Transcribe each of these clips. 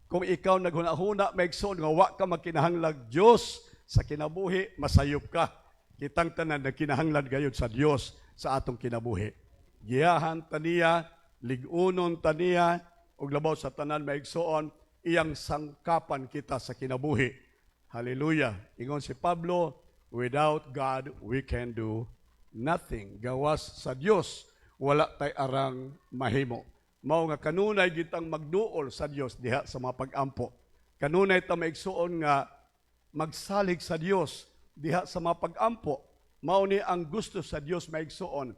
Kung ikaw naghuna-huna, maigsoon nga wa ka magkinahanglag Dios sa kinabuhi, masayop ka. Kitang tanan na kinahanglan gayud sa Dios sa atong kinabuhi. Giyahan taniya, ligunon taniya, ug labaw sa tanan maigsoon, iyang sangkapan kita sa kinabuhi. Hallelujah. Ingon si Pablo, without God, we can do nothing. Gawas sa Dios, wala tay arang mahimo. Mao nga kanunay gitang magduol sa Dios diha sa mga pag-ampo. Kanunay ta maigsuon nga magsalig sa Dios diha sa mga pag-ampo. Mao ni ang gusto sa Dios maigsuon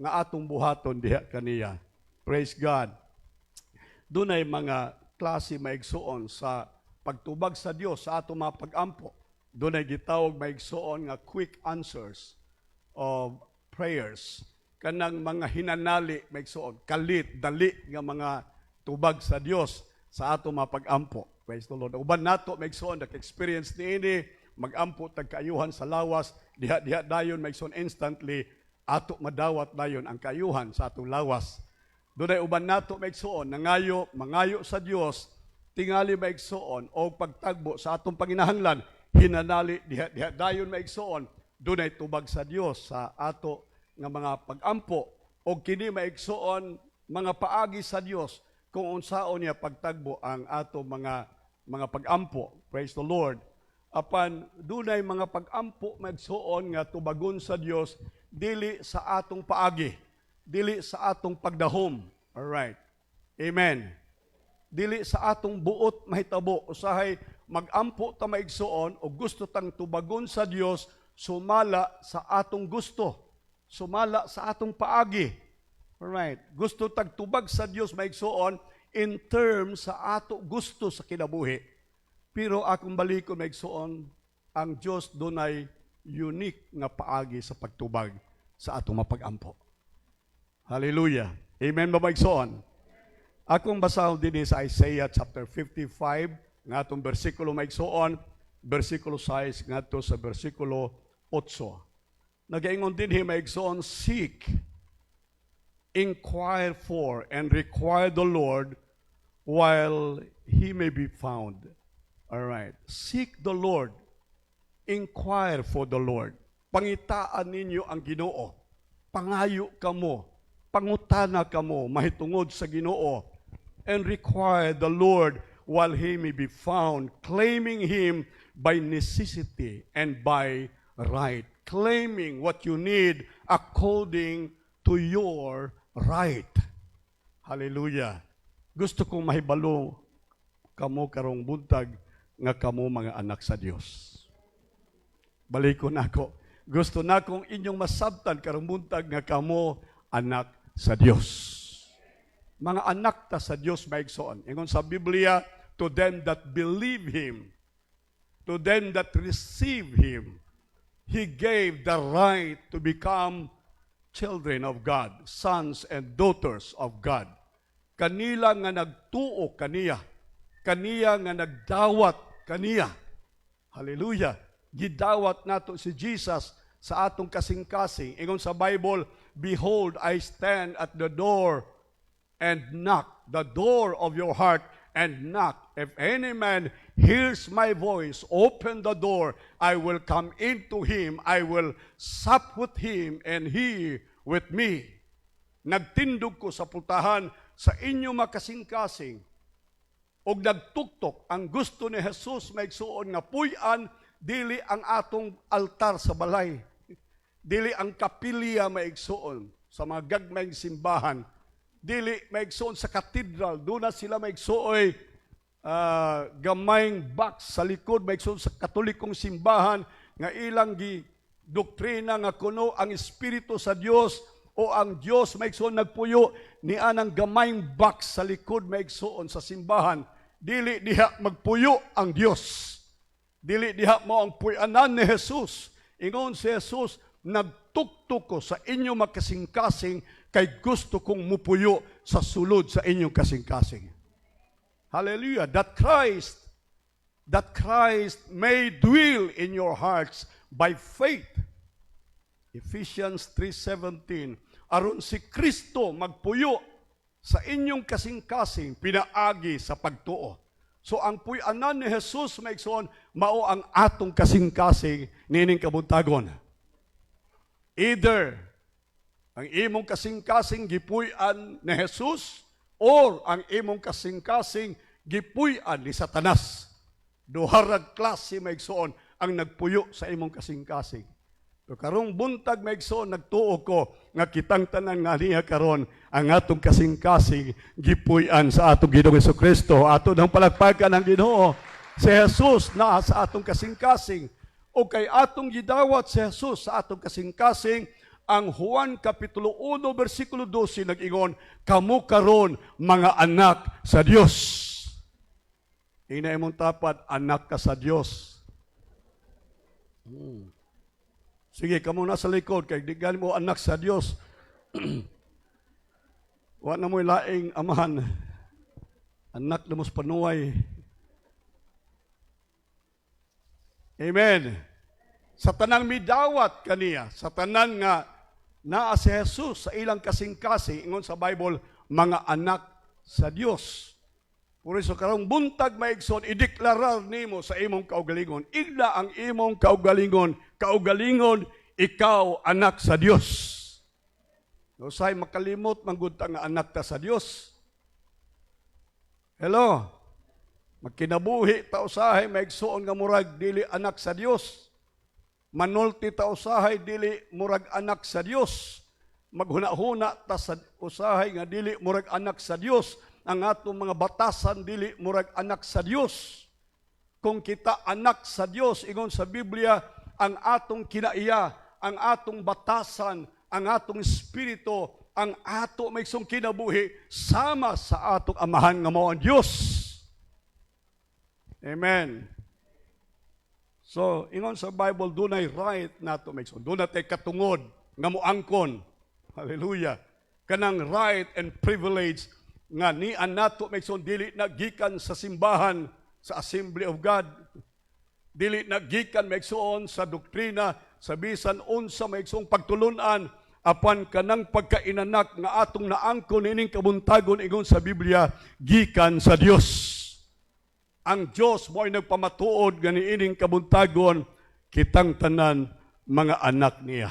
nga atong buhaton diha kaniya. Praise God. Dunay mga klase maigsuon sa pagtubag sa Dios sa atong mga pag-ampo. Dunay gitawag maigsuon nga quick answers of prayers. Kanang mga hinanali, maigsuon, kalit, dali nga mga tubag sa Dios sa ato mga pag-ampo. Praise the Lord. Uban nato, maigsuon, nag-experience ni ini, mag-ampo, tagkayuhan sa lawas, diha dayon, maigsuon instantly, ato madawat dayon ang kayuhan sa atong lawas. Doon ay uban nato, maigsuon, mangayo sa Dios, tingali maigsuon, o pagtagbo sa atong panginahanglan, hinanali, diha dayon maigsuon, doon ay tubag sa Dios sa ato nga mga pag-ampo o kini maigsuon mga paagi sa Dios kung unsaon niya pagtagbo ang ato mga pag-ampo. Praise the Lord. Apan dunay mga pag-ampo maigsuon nga tubagon sa Dios dili sa atong paagi, dili sa atong pagdahom. All right. Amen. Dili sa atong buot mahitabo usahay mag-ampo ta maigsuon o gusto tang tubagon sa Dios sumala sa atong gusto. Sumala sa atong paagi. Alright. Gusto tagtubag sa Dios maigsuon in terms sa ato gusto sa kinabuhi. Pero akong balikon maigsuon, ang Dios dunay unique nga paagi sa pagtubag sa atong mapag-ampo. Hallelujah. Amen ba maigsuon? Akong basahon din sa Isaiah chapter 55, nga atong bersikulo maigsuon, bersikulo 6 ngadto sa bersikulo 8. Nagaingon din maigsoon, seek, inquire for, and require the Lord while He may be found. All right. Seek the Lord. Inquire for the Lord. Pangitaan ninyo ang Ginoo. Pangayo kamo. Pangutana kamo. Mahitungod sa Ginoo. And require the Lord while He may be found. Claiming Him by necessity and by right. Claiming what you need according to your right. Hallelujah. Gusto kong mahibalo kamo karong buntag nga kamo mga anak sa Dios. Balikon ako. Gusto na kong inyong masabtan karong buntag nga kamo anak sa Dios. Mga anak ta sa Dios maigsoon. Ingon sa Biblia, to them that believe Him, to them that receive Him, He gave the right to become children of God, sons and daughters of God. Kanila nga nagtuo kaniya, kaniya nga nagdawat kaniya. Hallelujah. Gidawat nato si Jesus sa atong kasing-kasing. Ingon sa Bible, behold, I stand at the door and knock, the door of your heart, and knock. If any man hears my voice, open the door, I will come into him, I will sup with him, and he with me. Nagtindog ko sa putahan sa inyo makasing-kasing, og nagtuktok ang gusto ni Jesus maigsuon nga puy-an, dili ang atong altar sa balay, dili ang kapilya maigsuon sa mga gagmayng simbahan, dili maigsuon sa katedral, doon na sila maigsuoy gamayng box sa likod, maigsuon sa katolikong simbahan, nga ilang doktrina nga kuno ang Espiritu sa Dios o ang Dios maigsuon nagpuyo ni anang gamayng box sa likod maigsuon sa simbahan. Dili diha magpuyo ang Dios. Dili diha mo ang puy-anan ni Jesus. Ingon si Jesus, nagtuktok ko sa inyo makasing-kasing kay gusto kong mupuyo sa sulod sa inyong kasing-kasing. Hallelujah. That Christ may dwell in your hearts by faith. Ephesians 3:17. Aron si Kristo magpuyo sa inyong kasing-kasing pinaagi sa pagtuo. So ang puy-anan ni Jesus maigsoon mao ang atong kasing-kasing nining kabuntagon. Either ang imong kasing-kasing gipuy-an ni Jesus or ang imong kasing-kasing gipuy-an ni Satanas. Duharag klase maigsoon ang nagpuyo sa imong kasing-kasing. So karong buntag maigsoon nagtuo ko nga kitang tanan nga niya karon ang atong kasing-kasing gipuy-an sa atong Ginoong Jesucristo. Ato nang palagpagan ang Ginoo. Si Jesus naa sa atong kasing-kasing o kay atong gidawat si Jesus sa atong kasing-kasing. Ang Juan Kapitulo 1, versikulo 12 nag-ingon, kamo karon mga anak sa Dios. Ina imong tapat, anak ka sa Dios. Sige, kamo na sa likod, kay di gani mo anak sa Dios. Wa na mo'y laing amahan. Anak na mos panuway. Amen. Sa tanang midawat kaniya, sa tanang nga naa si Jesus sa ilang kasing-kasing, ingon sa Bible, mga anak sa Dios. Por iso karong buntag maigsoon, ideklarar nimo sa imong kaugalingon. Igla ang imong kaugalingon, ikaw anak sa Dios. Usay makalimot manggud ta nga anak ta sa Dios. Hello. Magkinabuhi ta usahay maigsoon nga murag dili anak sa Dios. Manulti ta usahay dili murag anak sa Dios. Maghuna-huna ta sa usahay nga dili murag anak sa Dios. Ang atong mga batasan dili murag anak sa Dios. Kung kita anak sa Dios, ingon sa Biblia, ang atong kinaiya, ang atong batasan, ang atong espiritu, ang ato may isong kinabuhi sama sa atong amahan nga mao ang Dios. Amen. So, ingon sa Bible, dunay right nato may isong. Doon natin katungod nga moangkon. Hallelujah. Kanang right and privilege nga ni nato may isong dili nagikan sa simbahan, sa Assembly of God. Dili nagikan may isong sa doktrina, sa bisan unsa may isong pagtulunan, apan kanang pagkainanak nga atong naangkon ining kabuntagon ingon sa Biblia, gikan sa Dios. Ang Diyos mo ay nagpamatuod gani ining kabuntagon, kitang tanan mga anak niya.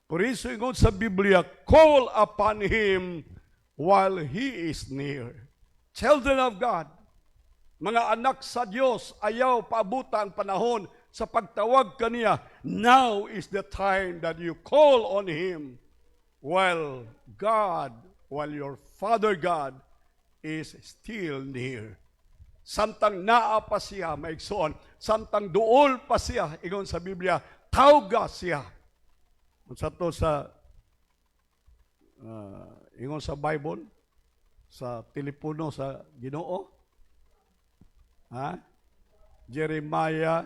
Por iso ingon sa Biblia, call upon Him while He is near. Children of God, mga anak sa Diyos, ayaw paabuta ang panahon sa pagtawag kaniya. Now is the time that you call on Him while your Father God is still near. Samtang naa pa siya, maigsoon, samtang duol pa siya, ingon sa Biblia, tawga siya. Unsa to sa ingon sa Bible, sa telepono sa Ginoo? Jeremiah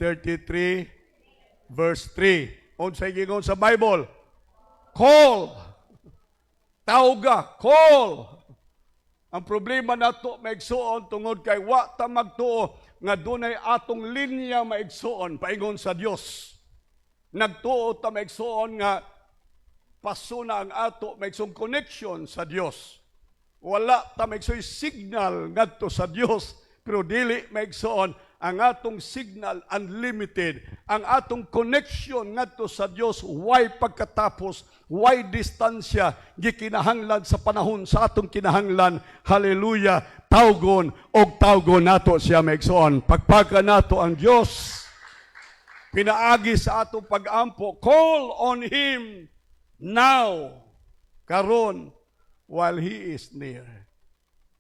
33 verse 3. Unsay gingon sa Bible? Call. Tawga, call. Ang problema nato maigsuon tungod kay wa ta magtuo nga dunay atong linya maigsuon paingon sa Dios. Nagtuo ta maigsuon nga pasuna ang ato maigsuon connection sa Dios. Wala ta maigsuon signal ngadto sa Dios, pero dili maigsuon ang atong signal unlimited, ang atong connection ngadto sa Dios way pagkatapos, way distansya gikinahanglan sa panahon sa atong kinahanglan. Hallelujah. Tawgon og tawgon nato siya maigsuon. Pagpaka nato ang Dios. Pinaagi sa atong pag-ampo, call on Him now, karon, while He is near.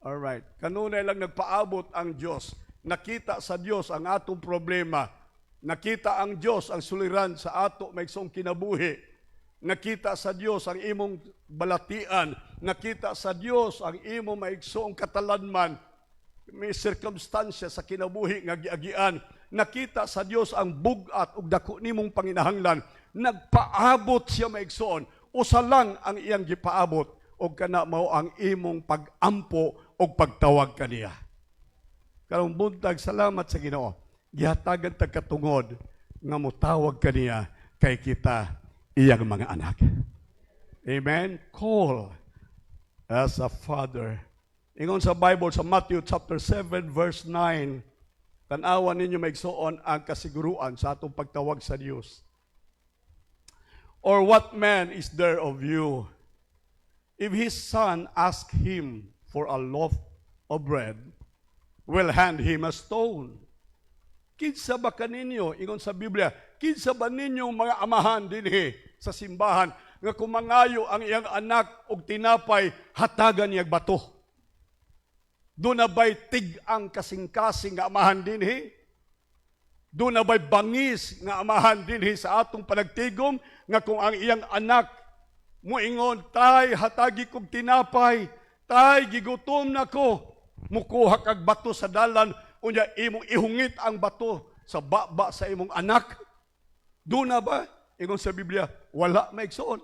All right. Kanunay lang nagpaabot ang Dios. Nakita sa Dios ang atong problema. Nakita ang Dios ang suliran sa ato maigsoong kinabuhi. Nakita sa Dios ang imong balatian. Nakita sa Dios ang imong maigsoong katalanman. May circumstansya sa kinabuhi nga giagian. Nakita sa Dios ang bugat ug dako nimong panginahanglan. Nagpaabot siya maigsoon. Usa lang ang iyang gipaabot og kana mao ang imong pag-ampo og pagtawag kaniya. Karong buntag, salamat sa Ginoo. Gihatagan tag katungod nga motawag kaniya kay kita iyang mga anak. Amen. Call. as a father. Ingon sa Bible, sa Matthew chapter 7, verse 9, tanawan ninyo maigsoon ang kasiguruan sa atong pagtawag sa Dios. Or what man is there of you, if his son ask him for a loaf of bread, will hand him a stone? Kinsa ba kaninyo, ingon sa Biblia, kinsa ba ninyong mga amahan dinhi sa simbahan, nga kumangayo ang iyang anak og tinapay, hatagan niyag bato? Doon na ba'y tig-ang kasing-kasing nga amahan dinhi? Doon na ba'y bangis nga amahan dinhi sa atong panagtigom, nga kung ang iyang anak muingon, tay, hatagi kog tinapay, tay, gigutom na ko, mukuha kag bato sa dalan, unya imong ihungit ang bato sa baba sa imong anak. Doon na ba? Ingon sa Biblia, wala maigsoon.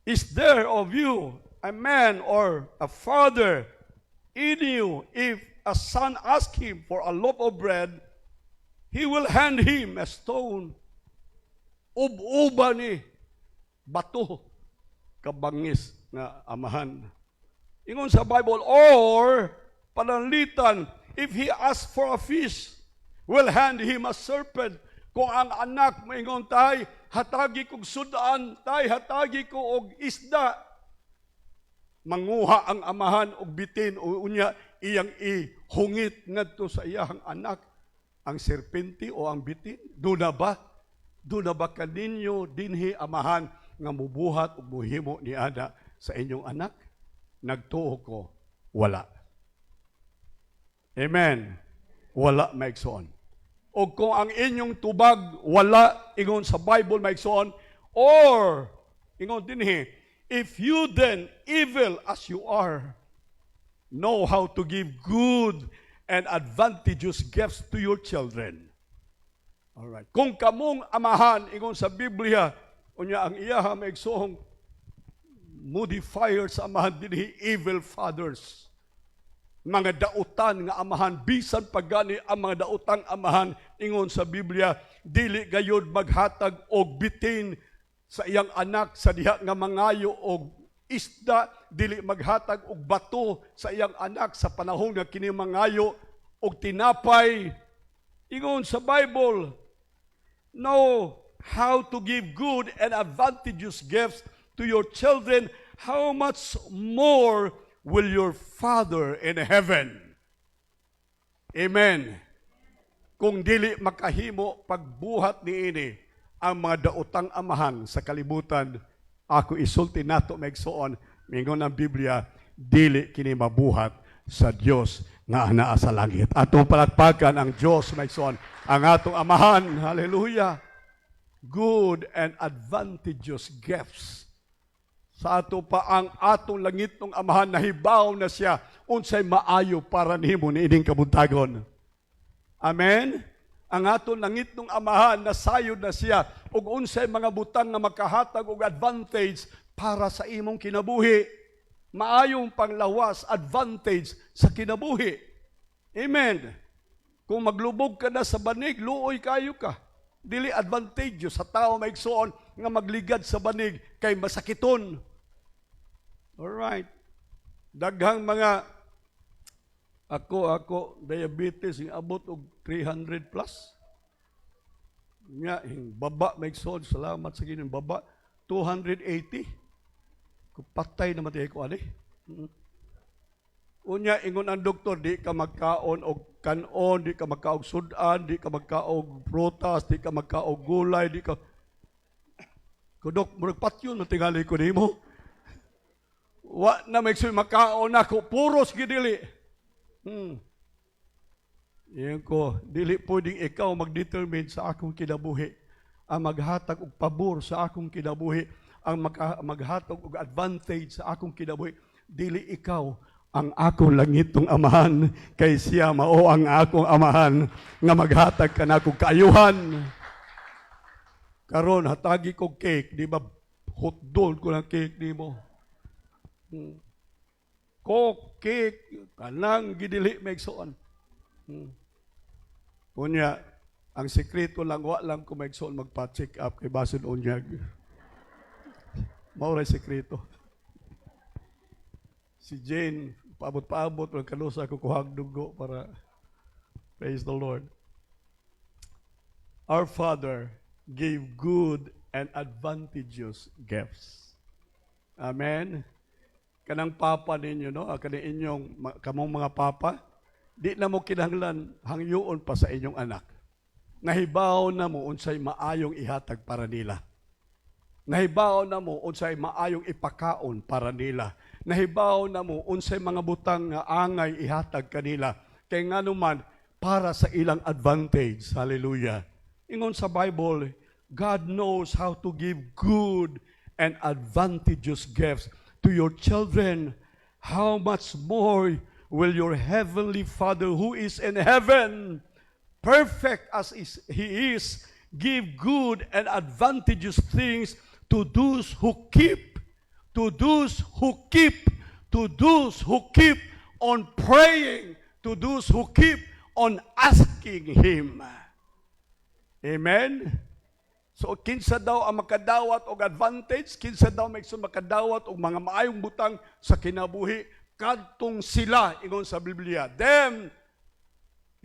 Is there of you a man or a father in you, if a son ask him for a loaf of bread, he will hand him a stone? Ub-uba ni bato kabangis nga amahan. Ingon sa Bible, or pananglitan, if he asks for a fish, will hand him a serpent. Kung ang anak maingon, tay, hatagi kog sudan, tay, hatagi ko og isda, manguha ang amahan og bitin o unya iyang ihungit ngadto sa iyang anak ang serpente o ang bitin. Doon na ba kaninyo dinhi amahan nga mubuhat ug muhimo ni ada sa inyong anak? Nagtuo ko, wala. Amen. Wala maigsoon. O kung ang inyong tubag wala, ingon sa Bible maigsoon, or ingon dinhi, if you then, evil as you are, know how to give good and advantageous gifts to your children. Alright. Kung kamong amahan, ingon sa Biblia, unya ang iyaha maigsoong modifier sa amahan dinhi, evil fathers. Mga dautan nga amahan, bisan pagani ang mga dautang amahan, ingon sa Biblia, dili gayud maghatag og bitin sa iyang anak sa diha nga mangayo og isda, dili maghatag og bato sa iyang anak sa panahon nga kini mangayo og tinapay. Ingon sa Bible, know how to give good and advantageous gifts to your children, how much more will your Father in heaven? Amen. Kung dili makahimo pagbuhat niini ang mga daotang amahan sa kalibutan, ako isulti nato maigsoon, mingon ang Biblia, dili kini mabuhat sa Dios nga anaa sa langit. Atong palakpakan ang Dios maigsoon, ang atong amahan. Hallelujah. Good and advantageous gifts. Sa ato pa ang atong langit ng amahan, nahibaw na siya unsay maayo para nimo niining kabuntagon. Amen? Ang atong langit ng amahan, nasayod na siya ug unsay mga butang nga makahatag og advantage para sa imong kinabuhi. Maayong panglawas, advantage sa kinabuhi. Amen? Kung maglubog ka na sa banig, luoy kayo ka. Dili advantageous sa tao maigsoon nga magligad sa banig kay masakiton. Alright. Daghang mga ako diabetes ang abot og 300 plus. Nya hing baba maigsoon, salamat sa Ginoo, baba 280. Kupatay na matay ko ani. Unya ingon ang doktor, di ka magkaon og kanon, di ka magkaog sudan, di ka magkaog prutas, di ka magkaog gulay, di ka Kudok, murag patyon na tingali ko nimo. Wa na maigsoon makaon ako, puros gidili. Iyan ko, dili pwedeng ikaw mag-determine sa akong kinabuhi, ang maghatag og pabor sa akong kinabuhi, ang maghatag og advantage sa akong kinabuhi. Dili ikaw ang akong langitong amahan, kay siya mao ang akong amahan nga maghatag kanako kaayuhan. Karon hatagi kog cake, di ba? Hotdog ko ng cake nimo. Coke, cake, kanang gidili maigsoon. Unya, ang sekreto lang, wa lang ko maigsoon magpa-check up kay basin unyag. Mao ray sekreto. si Jane, paabot-paabot, walang kalusa, kukuhag dugo para praise the Lord. Our Father gave good and advantageous gifts. Amen? Kanang papa ninyo, no? Kanang inyong, kamong mga papa, di na mo kinahanglan hangyoon pa sa inyong anak. Nahibaw na mo unsay maayong ihatag para nila. Nahibaw na mo unsay maayong ipakaon para nila. Nahibaw na mo unsay mga butang nga angay ihatag kanila. Kay nganuman para sa ilang advantage. Hallelujah. Ingon sa Bible, God knows how to give good and advantageous gifts to your children. How much more will your heavenly Father who is in heaven, perfect as He is, give good and advantageous things to those who keep, to those who keep, to those who keep on praying, to those who keep on asking Him. Amen? So, kinsa daw ang makadawat og advantage, kinsa daw may makadawat og mga maayong butang sa kinabuhi, kadtong sila, ingon sa Biblia. Them,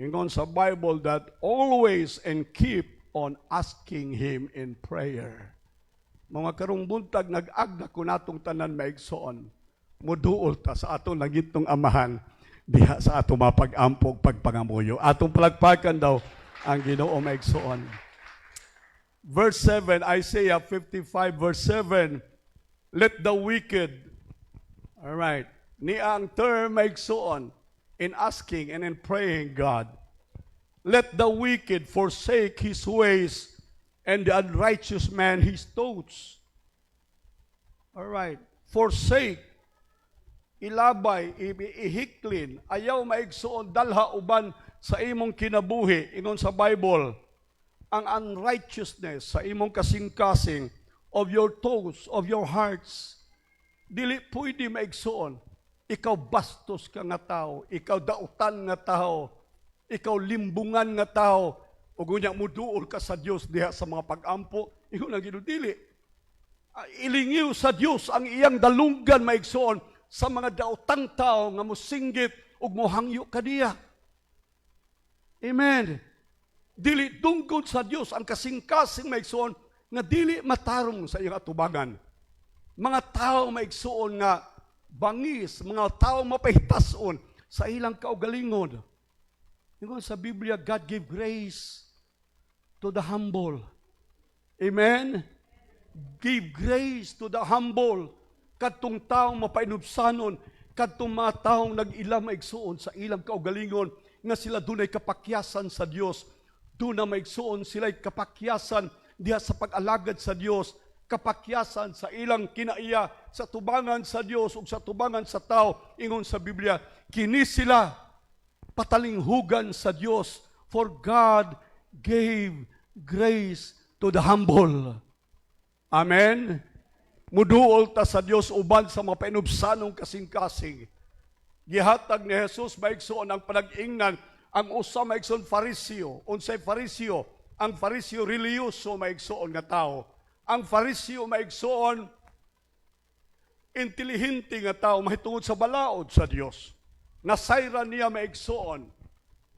ingon sa Bible, that always and keep on asking Him in prayer. Mga karong buntag, nag-agda ko natong tanan maigsoon, muduol ta sa ato nagitong amahan, diha sa ato mapag-ampog pagpangamuyo. Atong palagpakan daw ang Ginoo maigsoon. Verse 7, Isaiah 55 verse 7, let the wicked, all right, niya ang term maigsoon in asking and in praying God. Let the wicked forsake his ways and the unrighteous man his thoughts. All right, forsake, ilabay, ihiklin, ayaw maigsoon, dalha uban sa imong kinabuhi, ingon sa Bible, ang unrighteousness sa imong kasing-kasing of your thoughts, of your hearts. Dili pwede maigsoon, ikaw bastos ka nga tao, ikaw dautan nga tao, ikaw limbungan nga tao, o gunya muduol ka sa Dios diha sa mga pag-ampo, ikaw na ginudili. Ilingiw sa Dios ang iyang dalunggan maigsoon sa mga daotang tao nga mosinggit ug mohangyo kaniya. Amen. Dili tungkol sa Dios ang kasing-kasing maigsoon nga dili matarong sa iyang atubangan. Mga tao maigsoon nga bangis, mga tao mapahitason sa ilang kaugalingon. Ingon sa Biblia, God gave grace to the humble. Amen? Give grace to the humble. Kadtong taong mapainubsanon, kadtong mga taong nag-ilang maigsoon sa ilang kaugalingon nga sila dunay kapakyasan sa Dios. Doon na maigsoon sila'y kapakyasan diha sa pag-alagad sa Dios, kapakyasan sa ilang kinaiya sa tubangan sa Dios ug sa tubangan sa tao. Ingon sa Biblia, kini sila patalinghugan sa Dios, for God gave grace to the humble. Amen? Muduol ta sa Dios uban sa mga painubsanong kasing-kasing. Gihatag ni Jesus maigsoon ang panag-ingnan, ang usa maigsoon Fariseo. Unsay Fariseo? Ang Fariseo religyoso maigsoon nga tao. Ang Fariseo maigsoon intelihente nga tao mahitungod sa balaod sa Dios. Nasayran niya maigsoon,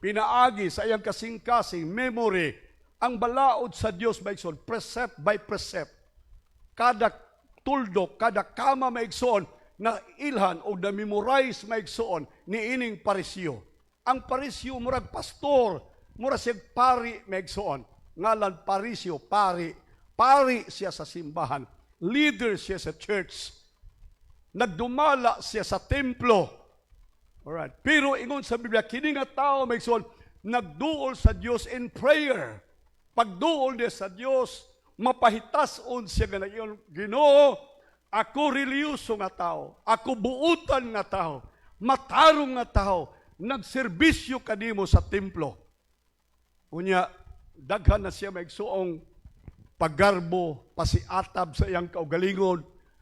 pinaagi sa iyang kasing-kasing memory ang balaod sa Dios maigsoon, precept by precept. Kada tuldok, kada kama maigsoon na ilhan o na memorize maigsoon ni ining Fariseo. Ang Fariseo murag pastor, murag siya pari maigsoon. Ngalan Fariseo, pari. Pari siya sa simbahan. Leader siya sa church. Nagdumala siya sa templo. Alright. Pero ingon sa Biblia, kini nga tao maigsoon, nagduol sa Dios in prayer. Pagduol niya sa Dios, mapahitason siya nga nagiyon, Ginoo, ako religyoso nga tao, ako buutan nga tao, matarong nga tao, nagserbisyo kanimo sa templo. Unya, daghan na siya maigsuong paggarbo, pasiatab sa iyang kaugalingon,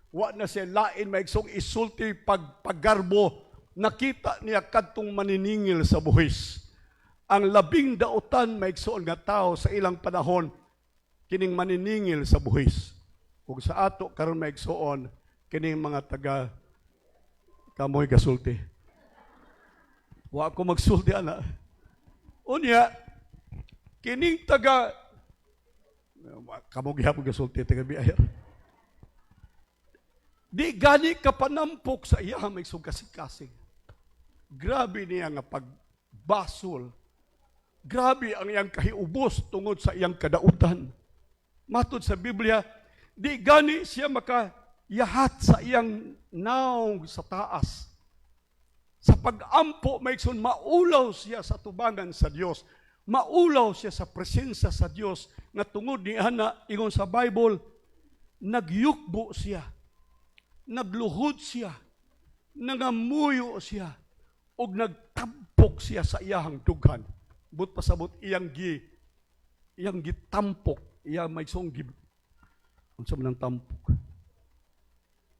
wa na siya lain maigsuong isulti paggarbo, nakita niya kadtong maniningil sa buhis. Ang labing dautan maigsuon nga tao sa ilang panahon, kining maniningil sa buhis. Kung sa ato karon maigsuon, kining mga taga Kamoy kasulti. Wa ko magsulti ana. Unya, kining taga kamong gihapon kasulti taga biyayar. Di gani ka panampok sa iya may kasing-kasing. Grabe niya nga pagbasol. Grabe ang iyang kahiubos tungod sa iyang kadautan. Matod sa Biblia, di gani siya makayahat sa iyang naong sa taas. Sa pag-ampo, maikson, maulaw siya sa tubangan sa Diyos. Maulaw siya sa presensya sa Diyos na tungod ni Ana, ingon sa Bible, nagyukbo siya, nagluhod siya, nangamuyo siya, o nagtampok siya sa iyang dughan. But pasabot iyang gitampok, iyang maikson unsa man ang tampok.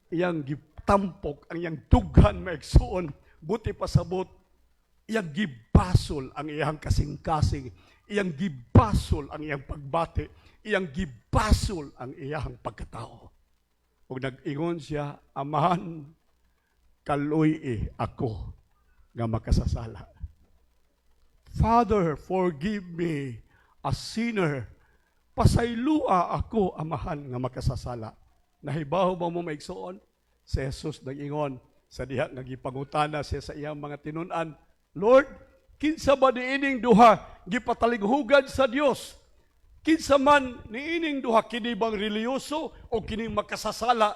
Iyang gitampok ang iyang dughan maikson. Buti pasabot, iyang gibasol ang iyang kasing-kasing, iyang gibasol ang iyang pagbati, iyang gibasol ang iyang pagkatao. Ug nag-ingon siya, Amahan, kaluy ako nga makasasala. Father, forgive me, a sinner. Pasaylua ako, Amahan, nga makasasala. Nahibaw ba mo maigsoon? Si Jesus nag-ingon, sa diha nga gipangutana siya sa iyang mga tinun-an, Lord, kinsa ba niining duha gipatalinghugan sa Dios? Kinsa man niining duha kini bang reliyoso o kini makasasala?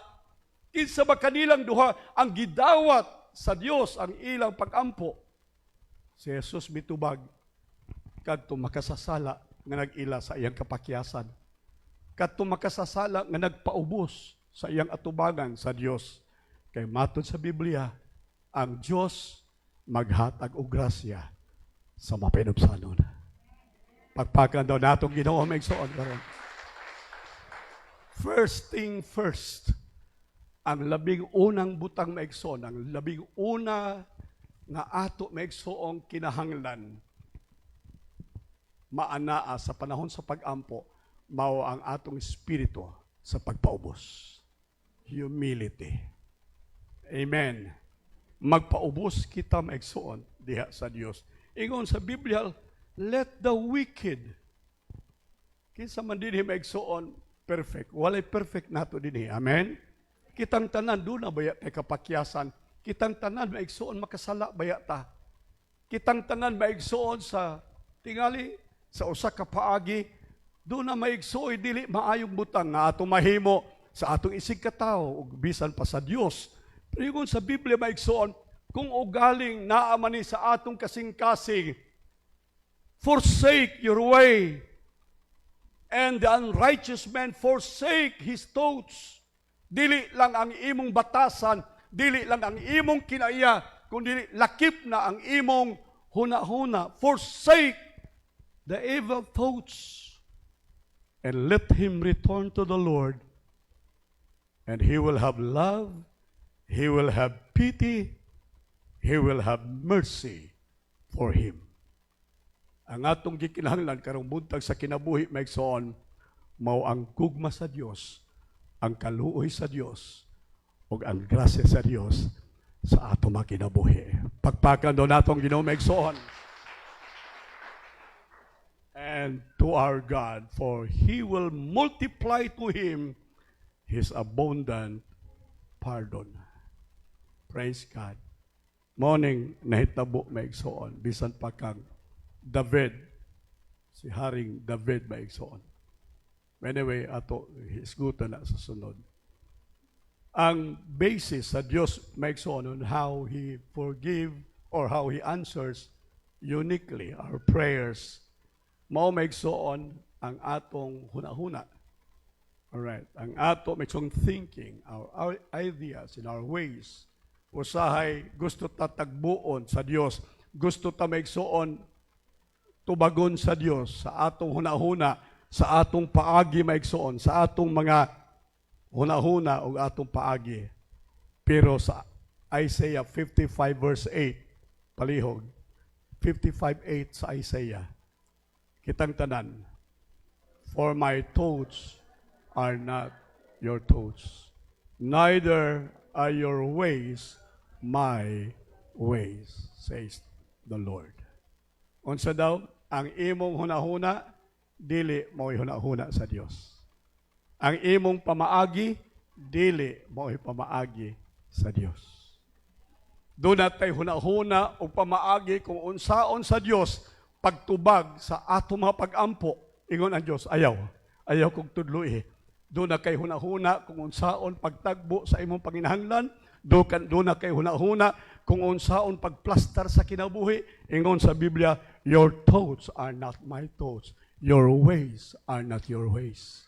Kinsa ba kanilang duha ang gidawat sa Dios ang ilang pag-ampo? Si Jesus mitubag kadto makasasala nga nag-ila sa iyang kapakyasan. Kadto makasasala nga nagpaubos sa iyang atubangan sa Dios. Kay matod sa Biblia, ang Diyos maghatag og grasya sa mapinupsanon. Pagpakan daw natong Ginoo maigsoon karon. First thing first, ang labing unang butang maigsoon, ang labing una nga ato maigsoong kinahanglan, maanaa sa panahon sa pag-ampo, mao ang atong espiritu sa pagpaubos. Humility. Amen. Magpaubos kita maigsoon diha sa Dios. Ingon sa Biblia, let the wicked, kinsa man dinhi maigsoon, perfect. Walay perfect nato dinhi. Amen? Kitang tanan, doon na baya kay kapakyasan. Kitang tanan maigsoon, makasala baya ta. Kitang tanan maigsoon sa tingali, sa usa ka paagi, doon na maigsoon, dili maayong butang nga ato mahimo sa atong isig katao, ug bisan pa sa Dios. Pero yung sa Biblia maigsoon, kung ugaling naamani sa atong kasing-kasing, forsake your way, and the unrighteous man forsake his thoughts. Dili lang ang imong batasan, dili lang ang imong kinaiya, kundi lakip na ang imong huna-huna. Forsake the evil thoughts, and let him return to the Lord, and he will have love, he will have pity, he will have mercy for him. Ang atong gikinahanglan karong buntag sa kinabuhi maigsoon, mao ang gugma sa Dios, ang kaluoy sa Dios, ug ang grasya sa Dios sa atong mga kinabuhi. Pagpakan do natong Ginoo maigsoon. And to our God, for he will multiply to him his abundant pardon. Praise God. Morning, nahitabo maigsoon, bisan pa kang David, si Haring David maigsoon. Anyway, ato, hisgutan na sa sunod. Ang basis sa Diyos maigsoon on how He forgive or how He answers uniquely our prayers, mao maigsoon ang atong huna-huna. Alright, ang ato maigsoong thinking, our ideas and our ways, usahay gusto ta tagbuon sa Dios, gusto ta maigsoon tubagon sa Dios sa atong hunahuna, sa atong paagi maigsoon, sa atong mga hunahuna o atong paagi. Pero sa Isaiah 55 verse 8, palihog, 55:8 sa Isaiah, kitang tanan, for my thoughts are not your thoughts, neither are your ways my ways, says the Lord. Unsa daw, ang imong hunahuna, dili mo'y hunahuna sa Dios. Ang imong pamaagi, dili mo'y pamaagi sa Dios. Doon natay hunahuna o pamaagi kung unsaon sa Dios, pagtubag sa ato mga pag-ampo, ingon ang Dios, ayaw kong tudloy. Doon na kay hunahuna kung unsaon pagtagbo sa imong panginahanglan, doon na kay hunahuna kung unsaon pagplastar sa kinabuhi, ingon sa Biblia, your thoughts are not my thoughts, your ways are not your ways.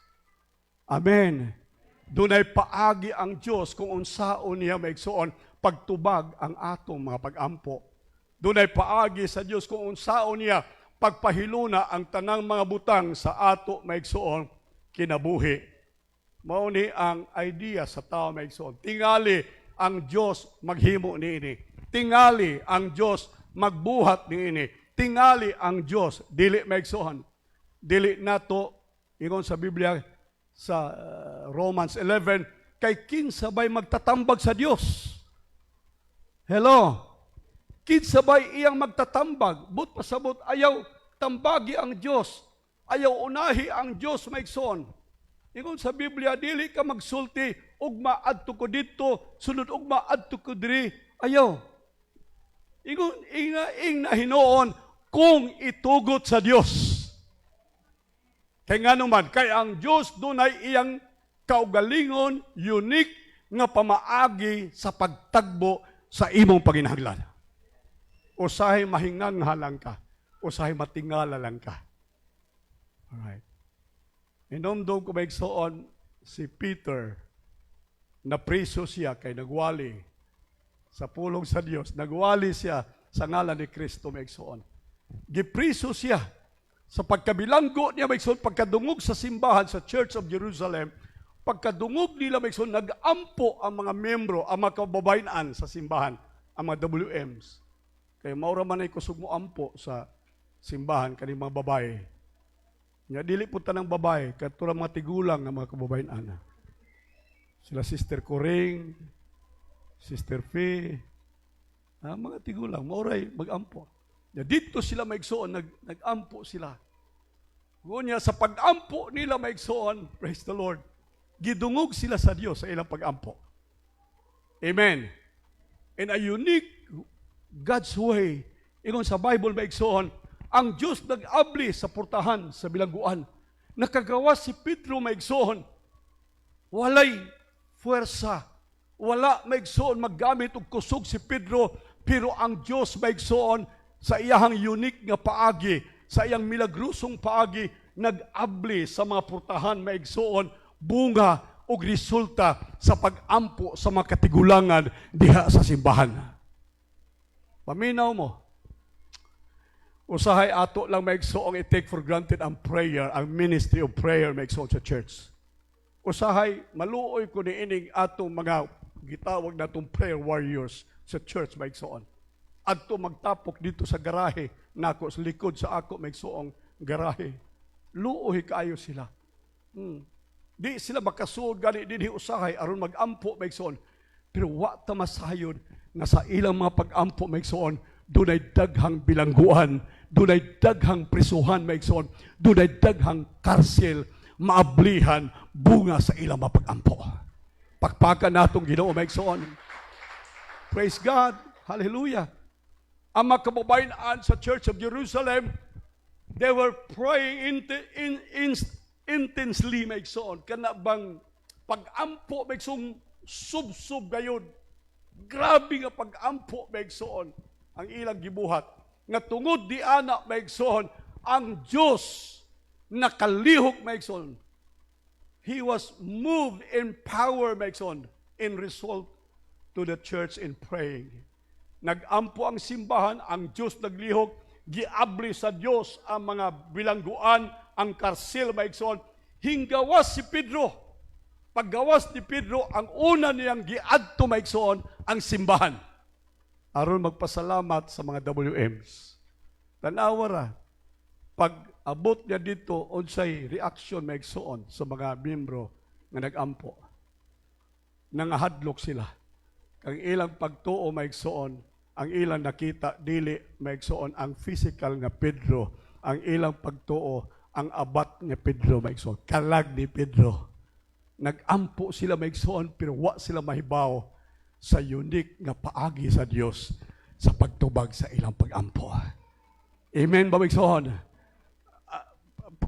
Amen. Doon ay paagi ang Diyos kung unsaon niya maigsoon pagtubag ang atong mga pag-ampo. Doon ay paagi sa Diyos kung unsaon niya pagpahiluna ang tanang mga butang sa ato maigsoon kinabuhi. Mao ni ang idea sa tao maigsoon. Tingali ang Diyos maghimo niini. Tingali ang Diyos magbuhat niini. Tingali ang Diyos dili maigsoon. Dili nato ingon sa Biblia sa Romans 11 kay kinsabay magtatambag sa Diyos. Hello. Kinsabay iyang magtatambag. But pasabot ayaw tambagi ang Diyos. Ayaw unahi ang Diyos maigsoon. Ingon sa Biblia, dili ka magsulti, ugma adto ko dito, sunod ugma adto ko diri. Ayaw. Ingon, ing na hinoon, kung itugot sa Diyos. Kaya nga naman, kay ang Diyos dunay iyang kaugalingon, unique, nga pamaagi sa pagtagbo sa imong panginahanglan. Usahay mahinganghalang ka, usahay matingala lang ka. Alright. Inomdom ko maigsoon si Peter, na priso siya kay nagwali sa pulong sa Dios. Nagwali siya sa ngalan ni Kristo maigsoon. Gipriso siya sa pagkabilanggo niya maigsoon, pagkadungog sa simbahan sa Church of Jerusalem. Pagkadungog nila maigsoon, nag-ampo ang mga membro, ang mga kababayan sa simbahan, ang mga WMs. Kaya maura man ay kusog mo ampo sa simbahan kaning mga babae. Nga dili po tanang babae, katura mga tigulang ng mga kababayan. Sila Sister Coring, Sister Fee, mga tigulang, mauray mag-ampo. Dito sila maigsoon, nag-ampo sila. Ngunya sa pag-ampo nila maigsoon, praise the Lord, gidungog sila sa Dios sa ilang pag-ampo. Amen. In a unique God's way, ingon sa Bible maigsoon, ang Diyos nag-abli sa portahan sa bilangguan. Nakagawas si Pedro maigsoon. Walay puwersa. Wala maigsoon maggamit og kusog si Pedro, pero ang Diyos maigsoon sa iyang unique nga paagi, sa iyang milagrosong paagi, nag-abli sa mga portahan maigsoon, bunga o resulta sa pag-ampo sa mga katigulangan diha sa simbahan. Paminaw mo. Usahay ato lang maigsoong i-take for granted ang prayer, ang ministry of prayer maigsoon sa church. Usahay, maluoy ko ni ining atong mga gitawag natong prayer warriors sa church maigsoon. Adto magtapok dito sa garahe, nako sa likod sa ako maigsoong garahe. Luoy kaayo sila. Di sila makasuod gani dinhi usahay aron mag-ampo maigsoon. Pero wa ta masayod nga sa ilang mga pag-ampo maigsoon, dunay daghang bilangguan, dunay daghang prisuhan maigsoon, dunay daghang karsel, maablihan, bunga sa ilang mga pag-ampo. Pakpakan natong Ginoo maigsoon. Praise God. Hallelujah. Ang mga kababayan sa Church of Jerusalem, they were praying intensely maigsoon. Kana bang pag-ampo maigsoon sub-sub gayud. Grabe nga pag-ampo maigsoon ang ilang gibuhat. Nga tungod di ana maigsoon, ang Diyos nakalihok maigsoon. He was moved in power maigsoon in result to the church in praying. Nag-ampo ang simbahan, ang Diyos naglihok, giabli sa Diyos ang mga bilangguan, ang karsil maigsoon. Hinggawas si Pedro. Paggawas ni Pedro, ang una niyang giadto maigsoon ang simbahan. Aron magpasalamat sa mga WMs. Tanawara, pag abot niya dito, unsay reaction maigsoon sa mga membro nga nag-ampo. Nangahadlok sila. kang ilang pagtuo maigsoon, ang ilang nakita dili maigsoon ang physical nga Pedro, ang ilang pagtuo ang abat nga Pedro maigsoon, kalag ni Pedro. Nagampo sila maigsoon pero wa sila mahibaw sa unique nga paagi sa Dios sa pagtubag sa ilang pagampo. Amen ba maigsoon?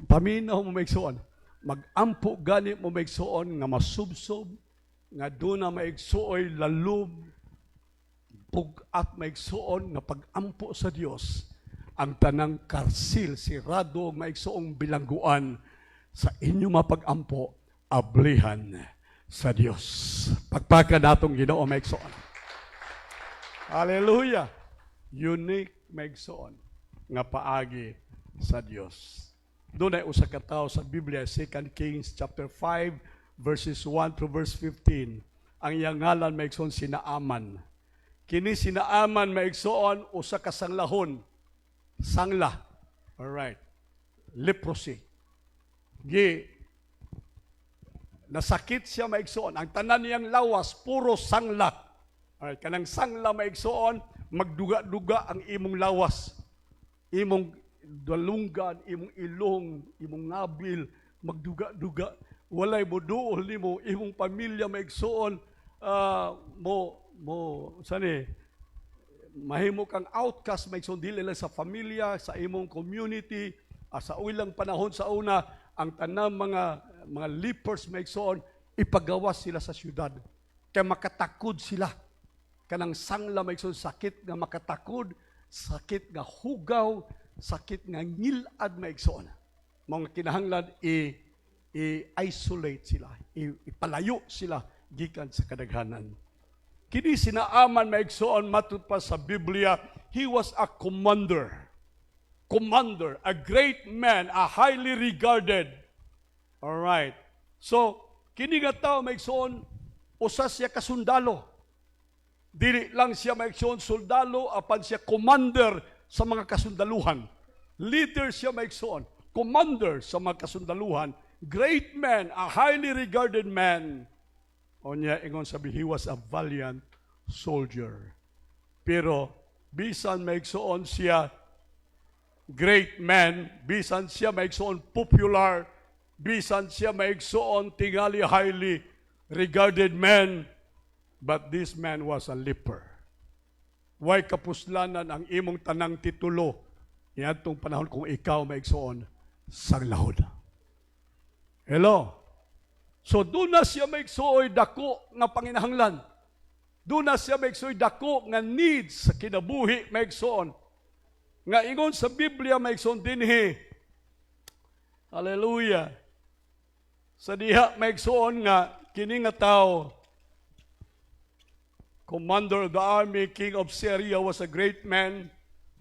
Paminaw mo maigsoon, magampo gani mo maigsoon nga masubsob, nga doon na maigsuoy lalub, pugat maigsuon nga pagampo sa Dios, ang tanang karsil, sirado, maigsuong bilangguan sa inyo mapagampo, ablihan sa Dios. Pagpaka natong Ginoo maigsuon. Hallelujah! Unique maigsuon nga paagi sa Dios. Doon ay usa ka tawo sa Biblia, 2 Kings chapter 5, verses 1 to verse 15. Ang iyang ngalan maigsoon si Naaman. Kini si Naaman maigsoon usa ka sanglahon. Sangla. Alright. Leprosy. Nasakit siya maigsoon. Ang tanan niyang lawas, puro sangla. Alright. Kanang sangla maigsoon, magduga-duga ang imong lawas. Imong dalunggan, imong ilong, imong ngabil, magduga-duga. Walay mo duol nimo, imong pamilya maigsoon, mahimo kang outcast maigsoon dili lang sa pamilya, sa imong community, sa ulang panahon sa una, ang tanang mga lepers maigsoon, ipagawas sila sa syudad. Kaya makatakod sila. Kanang sangla maigsoon, sakit nga makatakod, sakit nga hugaw, sakit nga ngilad maigsoon. Mga kinahanglan i-isolate sila, ipalayo sila gikan sa kadaghanan. Kini si Naaman maigsoon matud pa sa Biblia, he was a commander. Commander, a great man, a highly regarded. All right. So, kini nga tawo maigsoon, usa siya ka sundalo. Dili lang siya maigsoon sundalo, apan siya commander sa mga kasundaluhan. Leader siya maigsoon, commander sa mga kasundaluhan, great man, a highly regarded man. O niya, ingon sabi, he was a valiant soldier. Pero, bisan maigsoon siya, great man, bisan siya maigsoon popular, bisan siya maigsoon tingali highly regarded man, but this man was a leper. Way kapuslanan ang imong tanang titulo niadtong panahon kung ikaw maigsoon sanglahon. Hello? So doon na siya maigsuoy dako nga panginahanglan. Doon na siya maigsuoy dako nga needs sa kinabuhi maigsoon. Nga ingon sa Biblia maigsoon dinhi. Hallelujah. Sa diha maigsoon nga kini nga tawo, commander of the army, king of Syria, was a great man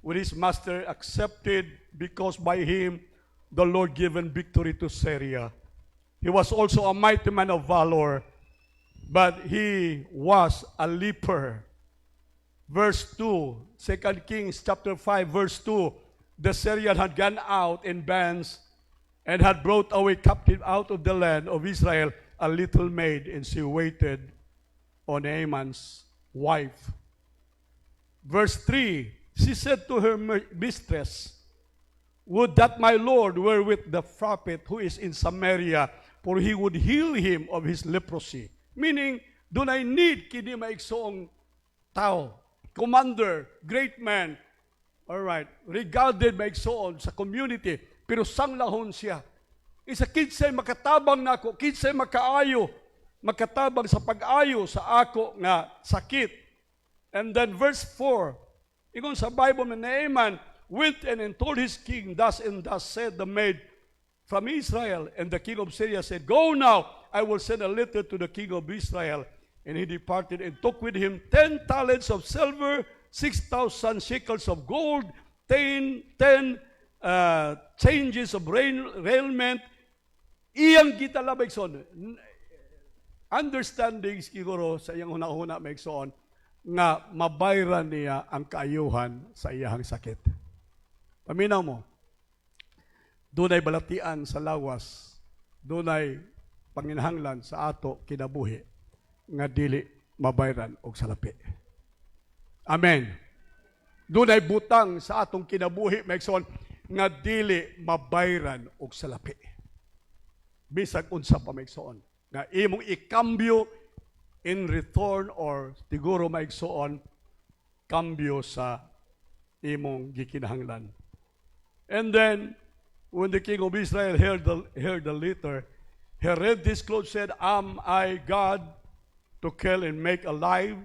with his master, accepted because by him the Lord given victory to Syria. He was also a mighty man of valor, but he was a leper. Verse 2, 2 Kings chapter 5, verse 2, the Syrian had gone out in bands and had brought away captive out of the land of Israel a little maid, and she waited on Naaman's wife. Verse 3, she said to her mistress, would that my Lord were with the prophet who is in Samaria, for he would heal him of his leprosy. Meaning, doon ay need kini maigsoong tao, commander, great man, alright, regarded maigsoon sa community, pero sanglahon siya. Isa kinsay makatabang nako, kinsay makaayo, makatabang sa pag-ayo sa ako nga sakit. And then verse 4, ingon sa Bible na Naaman went and told his king, thus and thus said the maid from Israel. And the king of Syria said, go now, I will send a letter to the king of Israel. And he departed and took with him 10 talents of silver, 6,000 shekels of gold, 10 changes of raiment. Iyang kita labigson. Understanding siguro sa iyang hunahuna maigsoon nga mabayran niya ang kaayuhan sa iyang sakit. Paminaw mo, doon ay balatian sa lawas, doon ay panginahanglan sa ato kinabuhi, nga dili mabayran og salapi. Amen. Dunay butang sa atong kinabuhi, maigsoon, nga dili mabayran og salapi. Bisag unsa pa maigsoon, nga imong ikambyo in return or siguro maigsoon, kambyo sa imong gikinahanglan. And then, when the king of Israel heard the letter, he read this close, said, "Am I God to kill and make alive?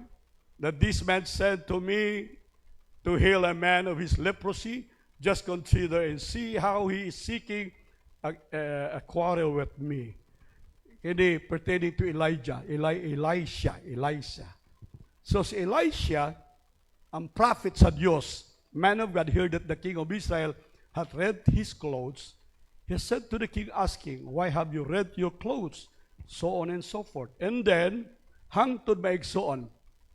That this man said to me to heal a man of his leprosy? Just consider and see how he is seeking a quarrel with me." Hindi pertaining to Elijah. Elisha. So si Elisha, ang prophet sa Diyos, man of God, heard that the king of Israel had rent his clothes. He said to the king, asking, "Why have you rent your clothes?" So on and so forth. And then, hangtod maigsoon,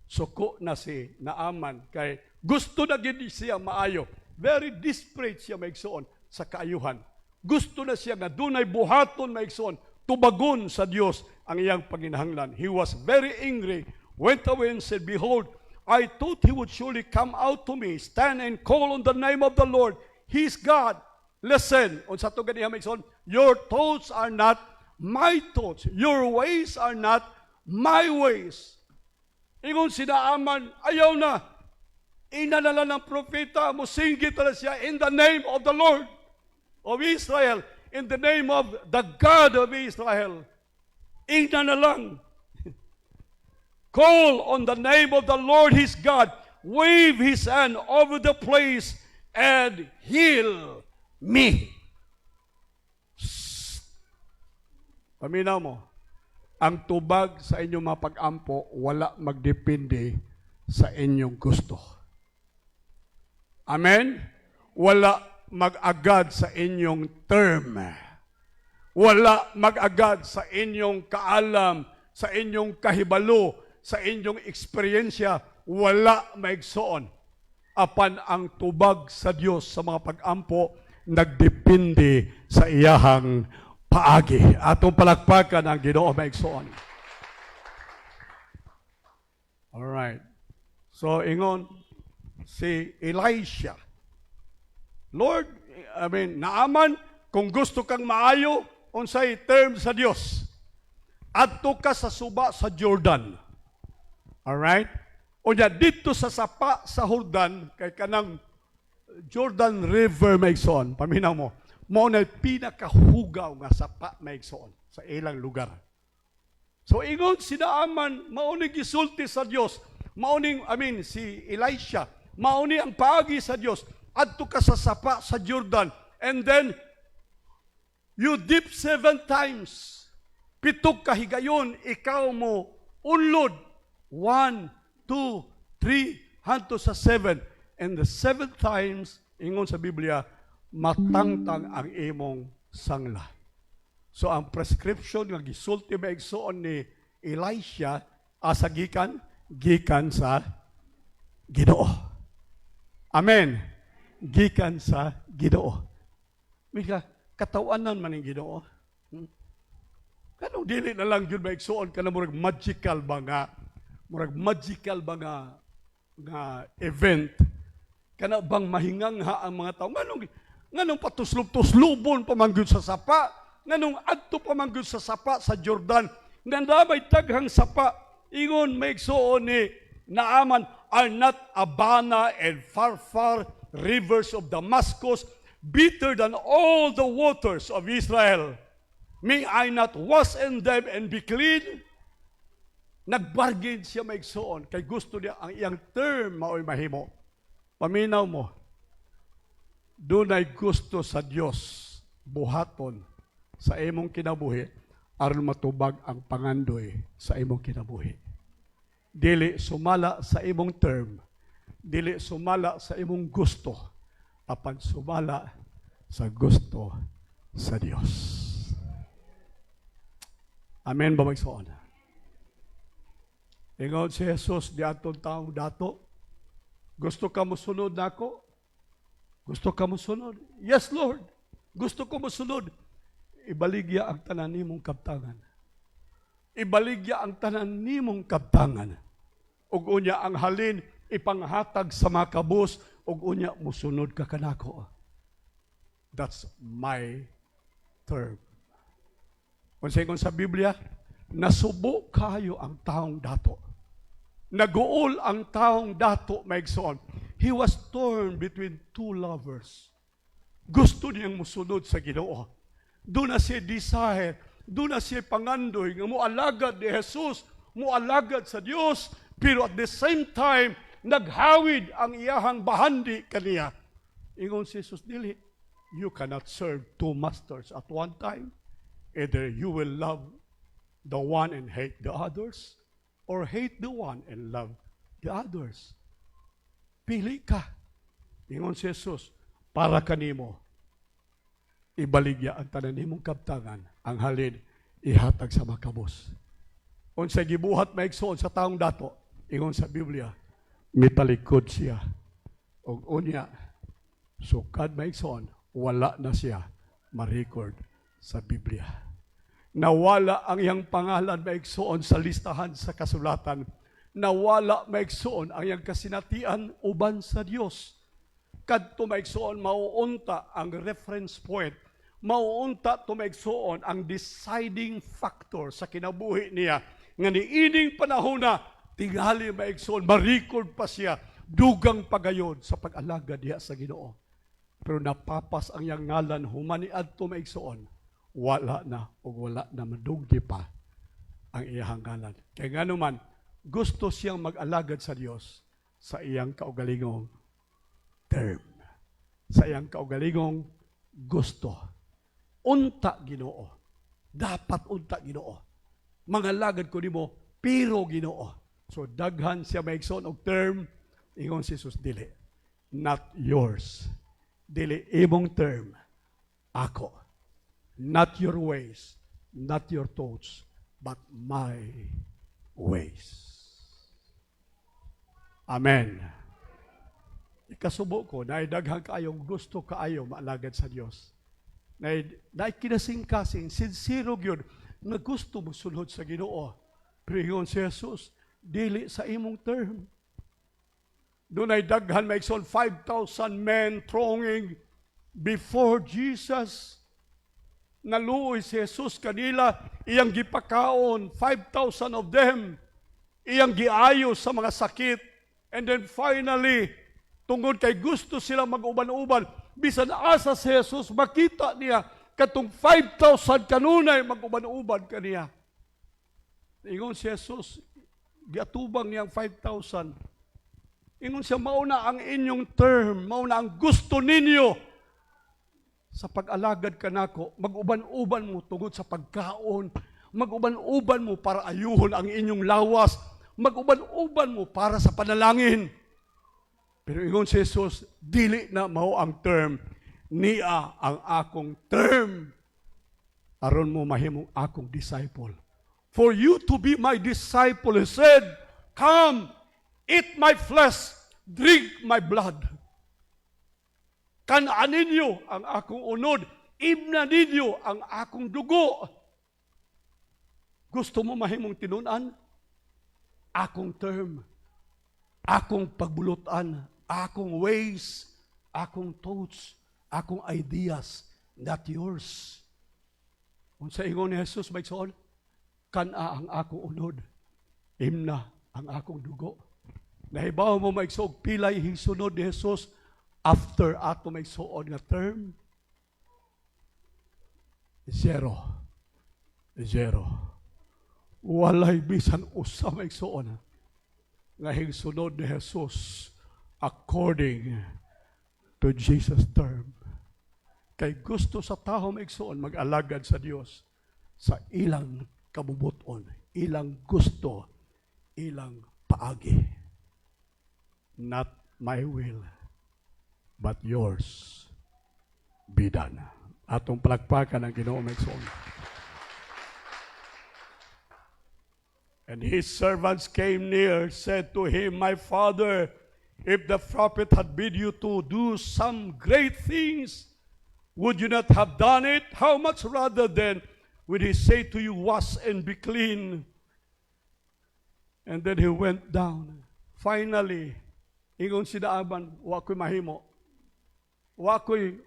suko na si Naaman, kay gusto na gid siya maayo. Very desperate siya maigsoon sa kaayuhan. Gusto na siya nga dunay buhaton maigsoon, tubagon sa Dios ang iyang panginahanglan. He was very angry, went away and said, "Behold, I thought he would surely come out to me, stand and call on the name of the Lord. He is God." Listen, unsa to ganiya maigsoon, your thoughts are not my thoughts. Your ways are not my ways. Ingon si Naaman, ayaw na. Inanala ng propeta, musinggit na siya, in the name of the Lord of Israel, in the name of the God of Israel. Ina na lang. Call on the name of the Lord his God. Wave his hand over the place and heal me. Paminaw mo, ang tubag sa inyong mga pag-ampo, wala magdepende sa inyong gusto. Amen? Wala mag-agad sa inyong term. Wala mag-agad sa inyong kaalam, sa inyong kahibalo, sa inyong eksperyensya. Wala maigsoon. Apan ang tubag sa Dios sa mga pag-ampo, nagdepende sa iyahang paagi. Atong palakpakan ang Ginoo maigsoon. Alright. So, ingon, si Elisha, Lord, Naaman, kung gusto kang maayo, unsay term sa Dios, adto ka sa suba sa Jordan. Alright? O niya, dito sa sapa sa Jordan, kay kanang Jordan River maigsoon, paminaw mo, mao na pinakahugaw nga sapa maigsoon sa ilang lugar. So ingon si Naaman, mauning gisulti sa Dios, si Elisha, mauni ang paagi sa Dios, adto ka sa sapa sa Jordan, and then you dip 7 times. 7 kahigayon, ikaw mo unlod. 1, 2, 3, hanto sa 7. And the 7 times, ingon sa Biblia, matangtang ang imong sangla. So ang prescription nga gisulti maigsoon ni Elisha asa gikan sa Ginoo. Amen. Gikan sa Ginoo. Mika katawanan man ning Ginoo. Kanong dili na lang jud maigsoon kana murag magical ba nga event. Kana bang mahingangha ang mga tao. Nganong patuslub-tuslubon pamanggod sa sapa. Nganong adto pamanggod sa sapa sa Jordan. Nganda may taghang sapa. Ingon maigsoon ni Naaman, are not Abana and far rivers of Damascus bitter than all the waters of Israel? May I not wash in them and be clean? Nagbargain siya maigsoon kay gusto niya ang iyang term mao'y mahimo. Paminaw mo, dunay gusto sa Dios buhaton sa imong kinabuhi aron matubag ang pangandoy sa imong kinabuhi. Dili sumala sa imong term, dili sumala sa imong gusto, apan sumala sa gusto sa Dios. Amen ba maigsoon? Ingon si Jesus di atong taong dato, gusto ka mo sunod nako? Gusto ka mo sunod? Yes, Lord. Gusto ko mo sunod. Ibaligya ang tanan nimong kabtangan. Ibaligya ang tanan nimong kabtangan. ug unya ang halin ipanghatag sa mga kabus, ug unya musunod ka kanako. That's my term. Kung sa Biblia, nasubo kayo ang taong dato. Naguol ang taong dato, maigsoon. He was torn between two lovers. Gusto niyang musunod sa Ginoo. Doon na siya desire, doon na siya pangandoy, nga mualagad ni Jesus, mualagad sa Dios, pero at the same time, naghawid ang iyahang bahandi kaniya. Ingon si Jesus, dili, you cannot serve two masters at one time. Either you will love the one and hate the others, or hate the one and love the others. Pili ka. Ingon si Jesus, para kanimo, ibaligya ang tanan nimong kabtangan, ang halin, ihatag sa makabos. Unsa gibuhat maigsoon sa taong dato, ingon sa Biblia, mitalikod siya. O unya, sukad maigsoon, wala na siya ma-record sa Biblia. Nawala ang iyang pangalan maigsoon sa listahan sa kasulatan. Nawala maigsoon ang iyang kasinatian uban sa Dios. Kadto maigsoon mauunta ang reference point. Mauunta to maigsoon ang deciding factor sa kinabuhi niya. Nga niining panahon na tingali maigsoon, ma-record pa siya, dugang pagayod sa pag-alaga diha sa Ginoo. Pero napapas ang iyang ngalan, humani adto maigsoon, wala na o wala na madugdi pa ang iyang ngalan. Kaya nga naman, gusto siyang mag-alagad sa Dios sa iyang kaugalingong term. Sa iyang kaugalingong gusto. Unta Ginoo. Dapat unta Ginoo. Mangalagad ko nimo, pero Ginoo. So daghan siya maigsoon og term, ingon si Jesus, dili. Not yours. Dili imong term. Ako. Not your ways, not your thoughts, but my ways. Amen. Ikasubo ko, naidaghang kaayong gusto kaayo maalagad sa Dios. Kinasing-kasing, sincero gyud na gusto mo sulod sa Ginoo. Pero ingon si Jesus, dili sa imong term. Doon ay daghan maigsoon 5,000 men thronging before Jesus. Naluoy si Jesus kanila, iyang gipakaon, 5,000 of them, iyang giayo sa mga sakit. And then finally, tungod kay gusto sila mag-uban-uban, bisan asa si Jesus, makita niya, katong 5,000 kanunay mag-uban-uban kaniya. Ingon si Jesus, giatubang niyang 5,000. Ingon siya, mauna ang inyong term, mauna ang gusto ninyo sa pag-alagad kanako, mag-uban-uban mo tungod sa pagkaon, mag-uban-uban mo para ayuhon ang inyong lawas, mag-uban-uban mo para sa panalangin. Pero ingon si Jesus, dili na mao ang term, niya ang akong term. Aron mo mahimong akong disciple. For you to be my disciple, he said, come, eat my flesh, drink my blood. Kanaan ninyo ang akong unod, imna ninyo ang akong dugo. Gusto mo mahimong tinunan? Akong term, akong pagbulutan, akong ways, akong thoughts, akong ideas, not yours. Kung sa ingon ni Jesus, maigsoon, kana ang akong unod, imna ang akong dugo. Nahibaw mo maigsoon, pilay hisunod ni Jesus, after ato may suon nga term, zero. Walay bisan usa may suon nga higsunod ni Jesus according to Jesus' term. Kay gusto sa tao may suon mag-alagad sa Dios sa ilang kabubuton, ilang gusto, ilang paagi. Not my will, but yours be done. Atong palakpakan ang Ginoo maigsoon. And his servants came near, said to him, my father, if the prophet had bid you to do some great things, would you not have done it? How much rather then would he say to you, wash and be clean? And then he went down. Finally, ingon si Naaman, wa ko'y mahimo. Wa ko'y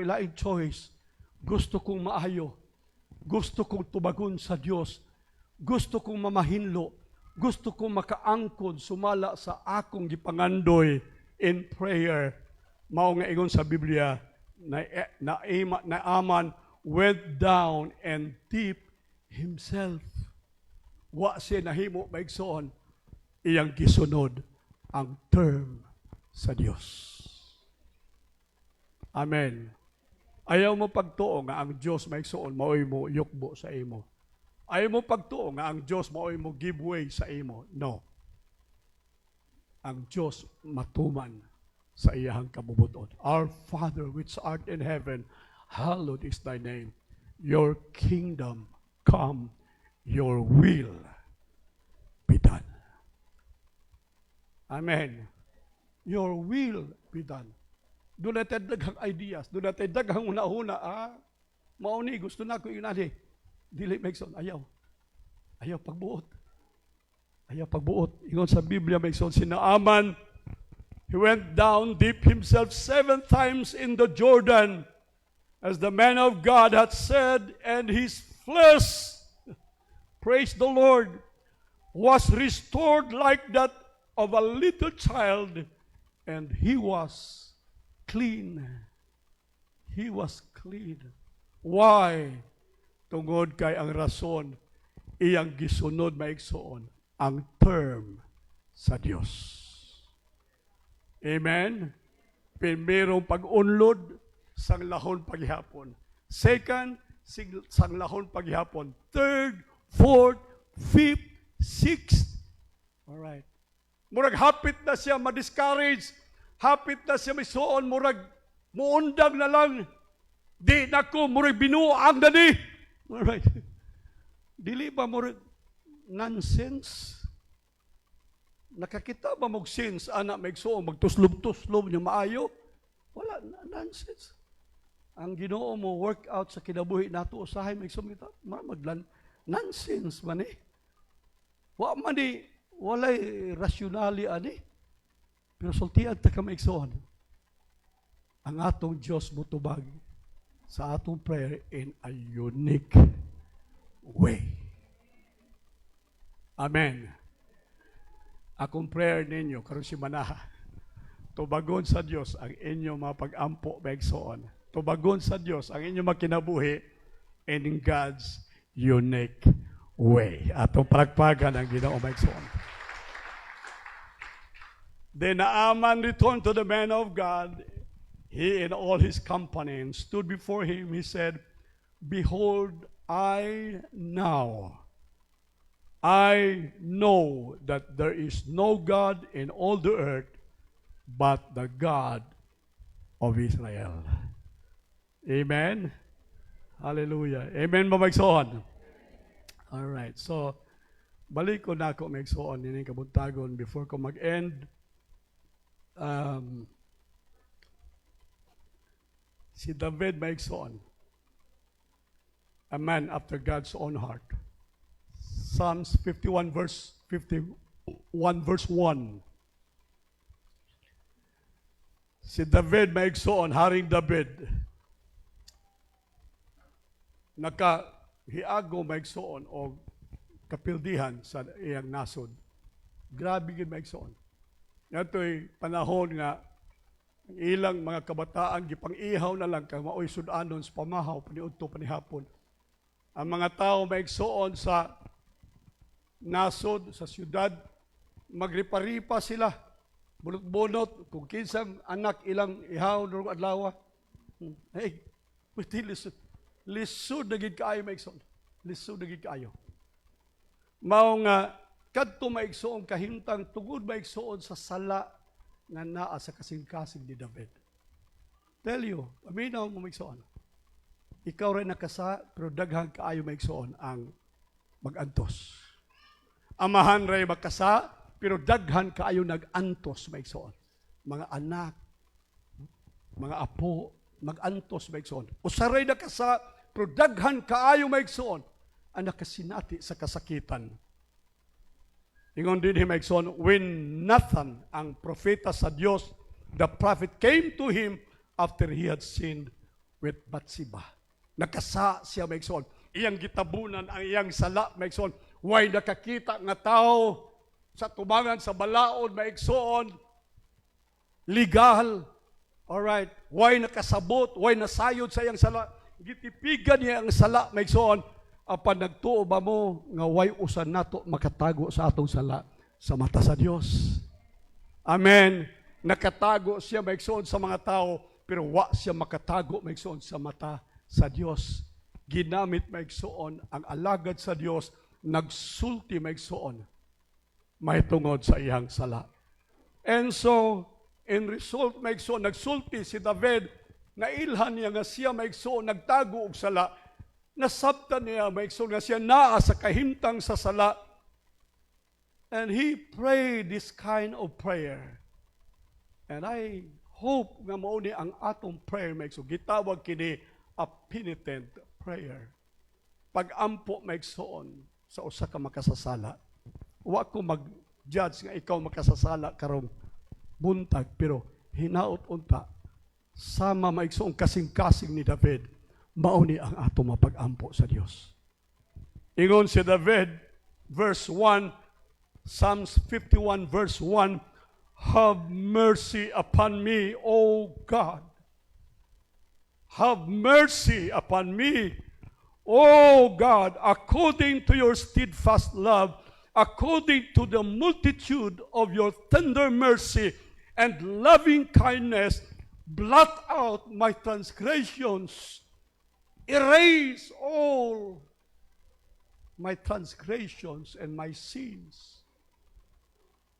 laing choice. Gusto kong maayo. Gusto kong tubagon sa Dios. Gusto kong mamahinlo. Gusto kong makaangkod, sumala sa akong gipangandoy in prayer. Mao nga ingon sa Biblia, Naaman went down and dipped himself. Wa siya nahimo maigsoon, iyang gisunod ang term sa Dios. Amen. Ayaw mo pagtuo nga ang Dios maigsoon maoy mo yukbo sa imo. Ayaw mo pagtuo nga ang Dios maoy mo give way sa imo. No. Ang Dios matuman sa iyahang kabubuton. Our Father which art in heaven, hallowed is thy name. Your kingdom come, your will be done. Amen. Your will be done. Doon natin daghang ideas. Doon natin daghang una-una. Mauni, gusto na ko yun natin. Dili Megson, ayaw. Ayaw pagbuot. Ayaw pagbuot. Ingon sa Biblia, Megson, si Naaman, he went down, dipped himself 7 times in the Jordan, as the man of God had said, and his flesh, praise the Lord, was restored like that of a little child, and he was clean. He was clean. Why? Tungod kay ang rason, iyang gisunod maigsoon ang term sa Dios. Amen? Primerong pag-unlod, sanglahon paghihapon. Second, sanglahon paghihapon. Third, fourth, fifth, sixth. Alright. Murag hapit na siya ma-discourage. Hapit na siya may suon. Murag muundang na lang. Di na ko, murag binuang na ni. Alright. Dili ba murag nonsense? Nakakita ba mong sense, anak maigsoon, magtuslob-tuslob niya maayo? Wala, nonsense. Ang Ginoo mo, workout sa kinabuhi nato, usahay maigsoon kita, nonsense man eh. Walay rasyonali ani. Pero sultian ta ka maigsoon. Ang atong Diyos mutubag sa atong prayer in a unique way. Amen. Akong prayer ninyo, karon si Manaha, tubagon sa Dios ang inyong mga pag-ampo maigsoon. Tubagon sa Dios ang inyong makinabuhi in God's unique way. Atong palakpakan ang Ginoo maigsoon. Then Naaman returned to the man of God, he and all his company, and stood before him. He said, Behold, I know that there is no God in all the earth but the God of Israel. Amen? Hallelujah. Amen ba magsoon? Alright, so balik ko na ako magsoon nining kabuntagon before ko mag-end. Si David magsoon, a man after God's own heart. Psalms 51 verse 1. Si David maigsoon, Haring David, nakahiago maigsoon o kapildihan sa iyang nasod. Grabe gid maigsoon. Natoy panahon nga ang ilang mga kabataan gipang-ihaw na lang kay maoy sudanon sa pamahaw paniudto panihapon. Ang mga tao maigsoon sa nasod, sa syudad, magriparipa sila. Bunot-bunot, kung kinsang anak ilang ihaw durong adlaw. Hey, pwede lisod na gid kaayo maigsoon. Lisod na gid kaayo. Mao nga kadto maigsoon kahimtang tungod maigsoon sa sala nga naa sa kasing-kasing ni David. Tell you, aminaw mo maigsoon. Ikaw rin nakasa, pero daghang kaayo maigsoon ang magantos. Amahan rin makasa, pero daghan kaayo nagantos maigsoon. Mga anak, mga apo, magantos maigsoon. Usaray nakasa, pero daghan kaayo maigsoon ang nakasinati sa kasakitan Ingon din himaigsoon, when Nathan, ang propeta sa Dios, the prophet came to him after he had sinned with Bathsheba. Nakasa siya maigsoon. Iyang gitabunan ang iyang sala maigsoon. Way nakakita nga tao sa tubangan sa balaod maigsoon. Legal. Alright. Way nakasabot, way nasayod sa iyang sala. Gitipigan niya ang sala maigsoon. Apan nagtuo ba mo nga way usan nato makatago sa atong sala sa mata sa Dios. Amen. Nakatago siya maigsoon sa mga tao pero wa siya makatago maigsoon sa mata sa Dios. Ginamit maigsoon ang alagad sa Dios nagsulti maigsoon mahitungod sa iyang sala. And so in result maigsoon nagsulti si David na ilhan niya nga siya maigsoon nagtago og sala. Nasabtan niya, maigsoon nga siya naa sa kahimtang sa sala. And he prayed this kind of prayer. And I hope nga mao ni ang atong prayer, maigsoon. Gitawag kini a penitent prayer. Pag-ampo, maigsoon, sa usa ka makasasala. Wa ko mag-judge nga ikaw makasasala karong buntag, pero hinaot unta, sama maigsoon kasing-kasing ni David, mauni ang ato mapag-ampo sa Dios. Ingon si David, verse 1, Psalms 51, verse 1, have mercy upon me, O God. Have mercy upon me, O God, according to your steadfast love, according to the multitude of your tender mercy and loving kindness, blot out my transgressions. Erase all my transgressions and my sins.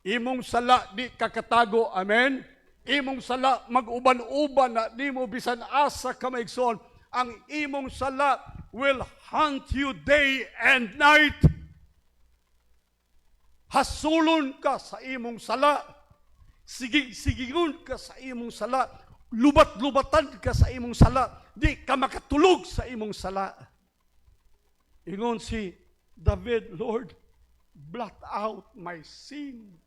Imong sala di kakatago, amen? Imong sala mag-uban-uban na di mo bisan asa ka maigsoon. Ang imong sala will hunt you day and night. Hasulon ka sa imong sala. Sigig-sigigon ka sa imong sala. Lubat-lubatan ka sa imong sala. Di ka makatulog sa imong sala. Ingon si David, Lord, blot out my sin.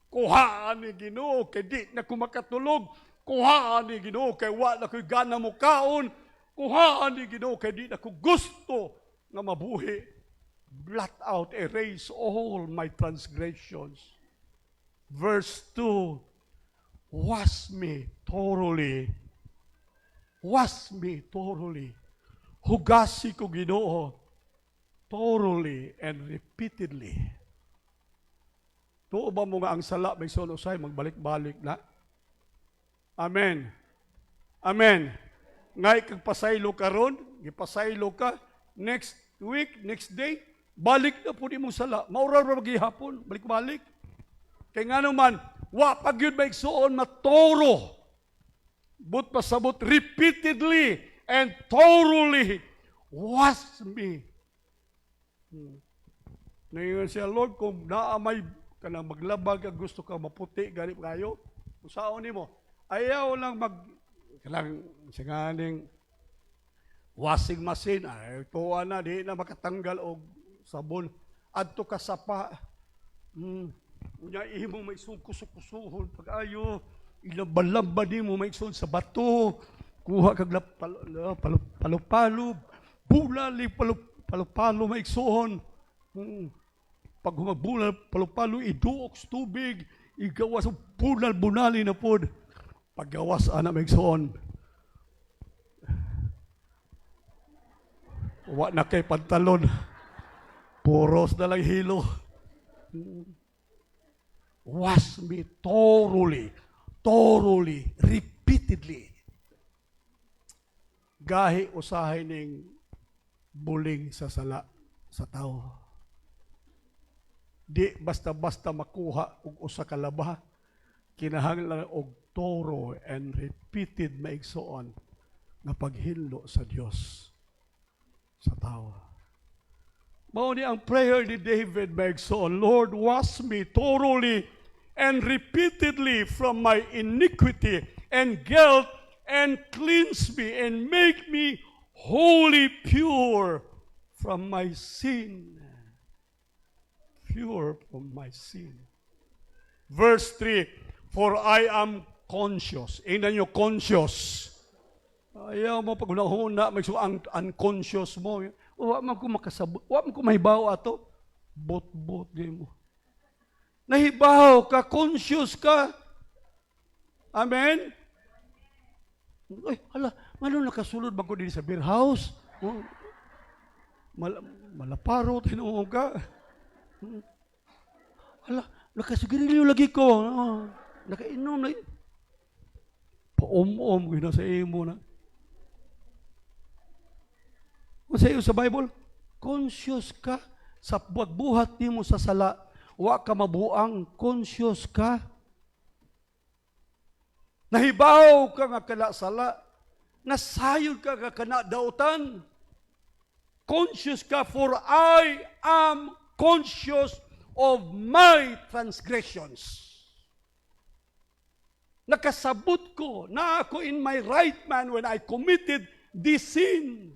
Kuhaan ni Ginoo kay di na ko makatulog. Kuhaan ni Ginoo kay wa na ko'y gana mo kaon. Kuhaan ni Ginoo kay di na ko gusto na mabuhi. Blot out, erase all my transgressions. Verse 2, wash me thoroughly. Wash me thoroughly. Hugasi ko Ginoo thoroughly and repeatedly. Tuo ba mo nga ang sala may solusay magbalik-balik na? Amen. Amen. Ngay kag pasaylo karon, gipasaylo ka next week, next day, balik na po ni mong sala. Maura ra gihapon, balik-balik. Kay ngano man, wa pag yun maigsuon matoro. But pasabot repeatedly and thoroughly wash me. Naingon siya, Lord, kung naamay ka na maglabag at gusto ka maputi, ganip kayo, usaon ni mo, ayaw lang kailangan siya ganing washing machine, ay tuwa na, di na makatanggal og sabon. Adto ka sa pa, unya ihimo may kusok-kusuhon, pag ayo, ilamba-lamba di mo may sa bato, kuha kag palo-palo, bulali, palo-palo may iksuhon. Pag humagbulal, palo-palo, iduok sa tubig, igawas, bunal-bunali na po. Paggawas, anak may iksuhon. Wa na kay pantalon. Puros na lang hilo. Wash me thoroughly, repeatedly. Gahi usahay ning buling sa sala sa tao. Di basta-basta makuha og usa ka laba, kinahanglan og thorough and repeated maigsoon nga paghinlo sa Dios sa tao. Mao ni ang prayer ni David maigsoon, Lord, wash me thoroughly and repeatedly from my iniquity and guilt, and cleanse me and make me wholly pure from my sin. pure from my sin. Verse 3, for I am conscious. Ingnan nyo, conscious. Ayaw mo pag hunahuna, may ang unconscious mo. Wa man ko makasabot, wa man ko mahibaw ato. Bot-bot di mo. Nahibaw ka, conscious ka. Amen? Ay, hala, ano nakasulod ba ko din sa beer house? Oh, malaparo, tinuong ka. Hala, nakasigarilyo lagi ko. Oh, nakainom na. Paom-om ko na sa imo na. Kung sa iyo sa Bible, conscious ka sa buhat mo sa sala. Wa ka mabuang, conscious ka. Nahibaw ka nga kana sala. Nasayod ka nga kana dautan. Conscious ka, for I am conscious of my transgressions. Nakasabot ko na ako in my right man when I committed this sin.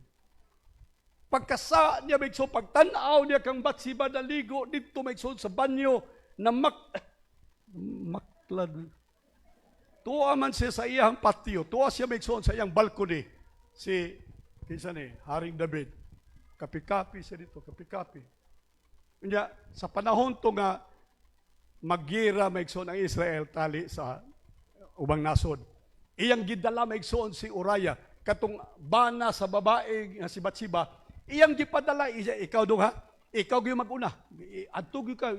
Pagkasa niya may so pagtanaw niya kang Batsiba naligo dito may so sa banyo na maklad. Tuwa man siya sa iyang patio. Tuwa siya may so sa iyang balcony. Si kinsa ni Haring David. Kapi-kapi siya dito, kapi-kapi. Kanya sa panahon to nga maggira may so ng Israel tali sa ubang nasod. Iyang gidala may so si Uraya katong bana sa babae nga si Batsiba. Iyang gipadala, ikaw doon ha? Ikaw gyud mag-una. Adtog ka,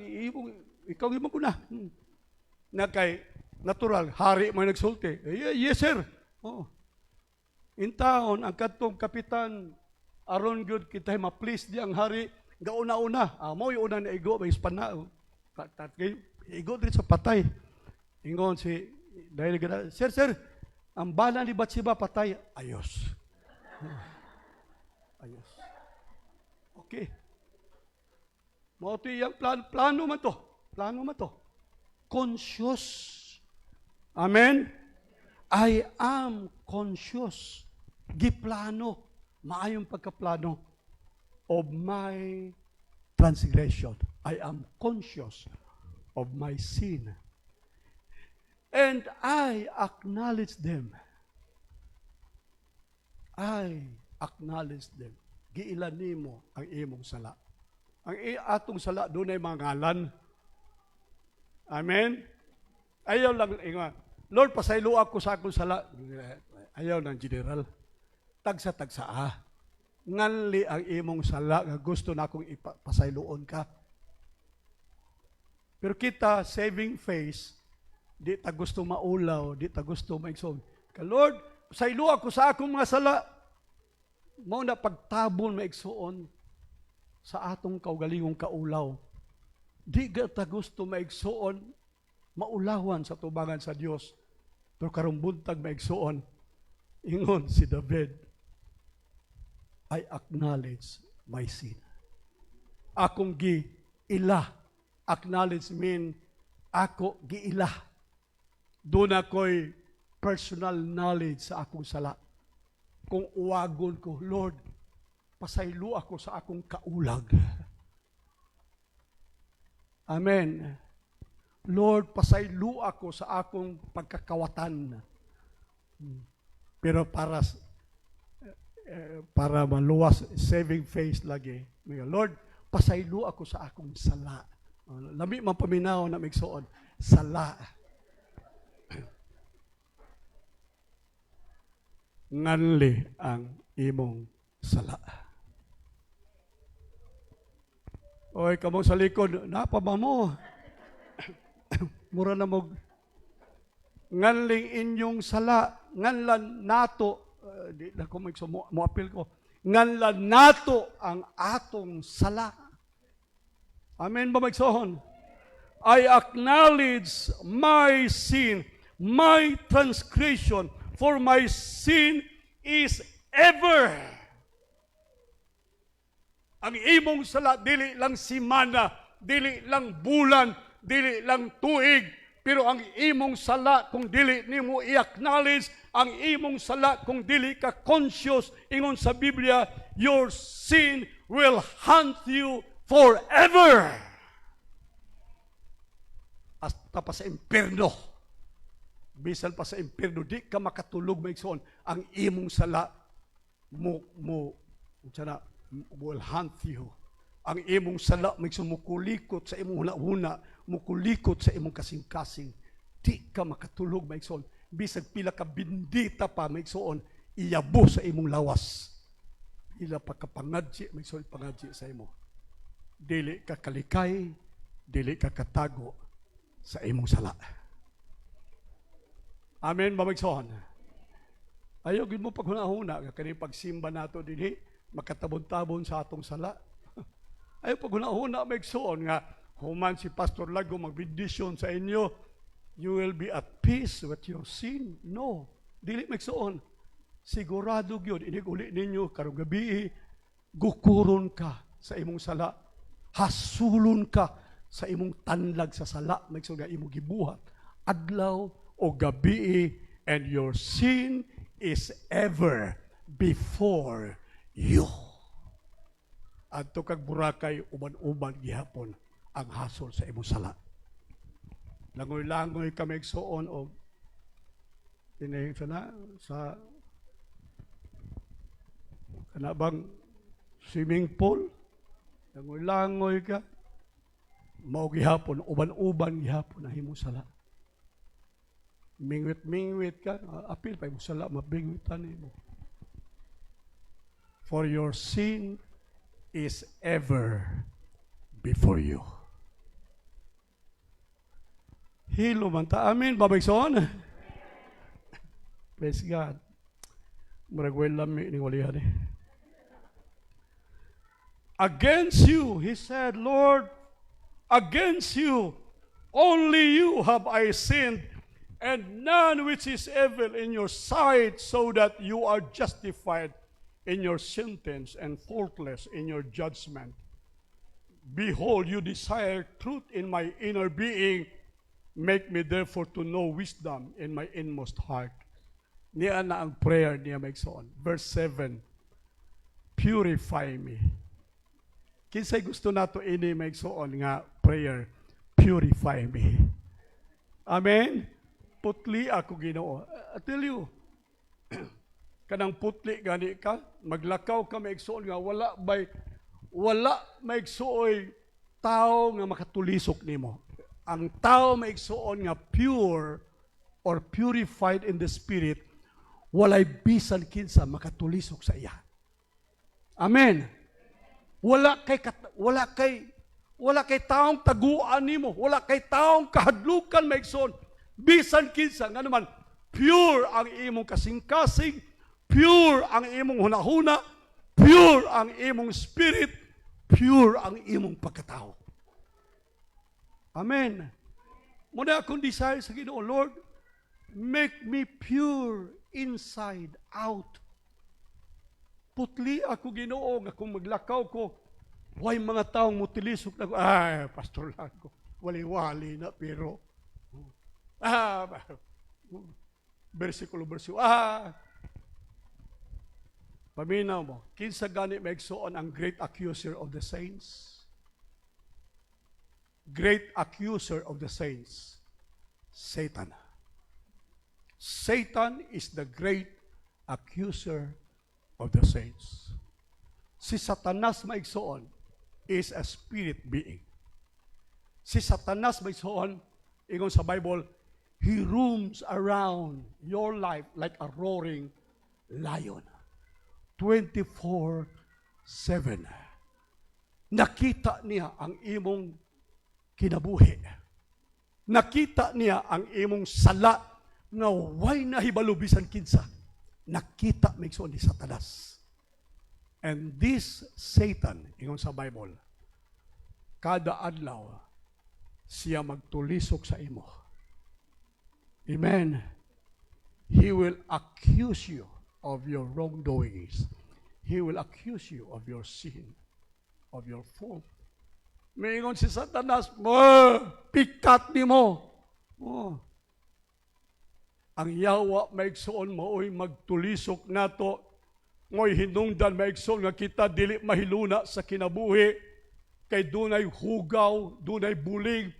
ikaw gyud mag-una. Na kay natural, hari mo nagsulti. Yes sir. Oh. In taon, ang katong kapitan, aron gyud kita ma-please di ang hari, gauna-una. Mo yung una na igo, may ispanao. Igo din sa patay. Ingon si, dahil gana, sir, ang bala ni Batsiba patay. Ayos. Ayos. Okay. Mauto yung plano man to. Plano man to. Conscious. Amen? I am conscious. Giplano. Maayong pagkaplano of my transgression. I am conscious of my sin. And I acknowledge them. I acknowledge them. Giilan nimo ang imong sala. Ang atong sala doon ay mga ngalan. Amen? Ayaw lang, Lord, pasaylo ako sa akong sala. Ayaw ng general. Tagsa-tagsa nganli ang imong sala nga gusto na akong ipasayloon ka. Pero kita, saving face, di ta gusto maulaw, di ta gusto maigsoon. Lord, pasaylo ako sa akong mga sala. Mao na pagtabon maigsoon sa atong kaugalingong kaulaw. Di ta gusto maigsoon, maulawan sa tubangan sa Dios. Pero karong buntag maigsoon, ingon si David, I acknowledge my sin. Akong giila. Acknowledge mean ako giila. Doon ako'y personal knowledge sa akong sala. Kung uwagon ko, Lord, pasaylo ako sa akong kaulag. Amen. Lord, pasaylo ako sa akong pagkakawatan. Pero para maluwas, saving face lagi. Lord, pasaylo ako sa akong sala. Lami man paminaw na migsoon. Sala. Nganli ang imong sala. Oy, kamong sa likod, napa ba mo? Mura na mo. Nganling inyong sala, nganlan nato, di na ko mo appeal ko, nganlan nato ang atong sala. Amen ba magsohon? I acknowledge my sin, my transgression, for my sin is ever. Ang imong sala, dili lang simana, dili lang bulan, dili lang tuig, pero ang imong sala, kung dili nimo i-acknowledge, ang imong sala, kung dili ka conscious, ingon sa Biblia, your sin will haunt you forever. hasta pa sa impyerno. Bisan pa sa impyerno, di ka makatulog maigsoon. Ang imong sala will hunt you. Ang imong sala maigsoon mukulikot sa imong huna-huna, mukulikot sa imong kasing-kasing. Di ka makatulog maigsoon. Bisan pila ka bindita pa maigsoon, iyabo sa imong lawas. Pila pa ka pangadji maigsoon pangadji sa imo. Dili ka kalikay, dili ka katago sa imong sala. Amen, mamigsoon. Ayaw, gid mo paghuna-huna, kani pagsimba nato dinhi, makatabon-tabon sa atong sala. Ayaw, paghuna-huna, mamigsoon, nga, human si Pastor Lago magbindisyon sa inyo, you will be at peace with your sin. No, dili mamigsoon. Sigurado gyud inig-uli ninyo, karong gabi, gukuron ka sa imong sala, hasulon ka sa imong tanlag sa sala, mamigsoon nga imong gibuhat, adlaw, o gabi, and your sin is ever before you. Adto kag Boracay, uban-uban gihapon ang hasol sa imong sala. Langoy-langoy ka maigsoon o tinay sa kanabang swimming pool. Langoy-langoy ka, mao gihapon, uban-uban gihapon ang imong sala. Mingwit-mingwit ka, apil pa yung sala, mabingwitan mo. For your sin is ever before you. Hilo man ta. Amen, babagson. Praise God. Maragwel lami ni walihan eh. Against you, he said, Lord, against you, only you have I sinned, and none which is evil in your sight, so that you are justified in your sentence and faultless in your judgment. Behold, you desire truth in my inner being. Make me therefore to know wisdom in my inmost heart. Niya na ang prayer niya maigsoon. Verse 7, purify me. Kinsay gusto nato ini maigsoon nga prayer, purify me. Amen? Putli ako, Ginoo. I tell you, kanang putli gani ka, maglakaw ka maigsoon nga wala maigsuoy tao nga makatulisok nimo. Ang tao maigsuon nga pure or purified in the spirit, walay bisan kinsa makatulisok sa iya. Amen. Wala kay taong taguan nimo, wala kay taong kahadlukan maigsoon. Bisan kinsa nga naman, pure ang imong kasing-kasing, pure ang imong hunahuna, pure ang imong spirit, pure ang imong pagkatao. Amen. Muna akong desire sa Ginoo, Lord, make me pure inside out. Putli ako, Ginoo, nga kung maglakaw ko, way mga taong mutilisok na ko, ay, Pastor Lago, wali-wali na, pero versikulo. Paminaw mo, kinsa gani maigsuon ang great accuser of the saints? Great accuser of the saints, Satan. Satan is the great accuser of the saints. Si Satanas maigsuon is a spirit being. Si Satanas maigsuon, ingon sa Bible, he roams around your life like a roaring lion. 24/7. Nakita niya ang imong kinabuhi. Nakita niya ang imong sala nga way nahibalubisan kinsa. Nakita maigsoon ni Satanas. And this Satan, ingon sa Bible, kada adlaw siya magtulisok sa imo. Amen. He will accuse you of your wrongdoings. He will accuse you of your sin, of your fault. Maingon si Satanas, pikat ni mo. Ang yawa maigsoon mao'y magtulisok nato. Ngoy hinungdan maigsoon nga kita dili mahiluna sa kinabuhi. Kay dunay hugaw, dunay bulig,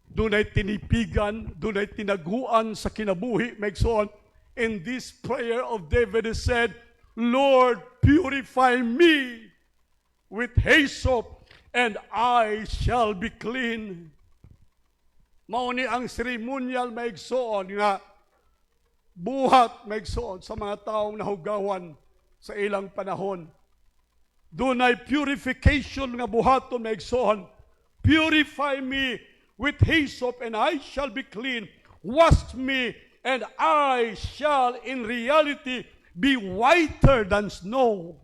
dunay tinipigan, dunay tinaguan sa kinabuhi, maigsoon. In this prayer of David is said, Lord, purify me with hyssop, and I shall be clean. Mao ni ang ceremonial maigsoon nga buhat maigsoon sa mga taong nahugawan sa ilang panahon. Dunay purification nga buhaton maigsoon. Purify me with hyssop, and I shall be clean. Wash me, and I shall in reality be whiter than snow.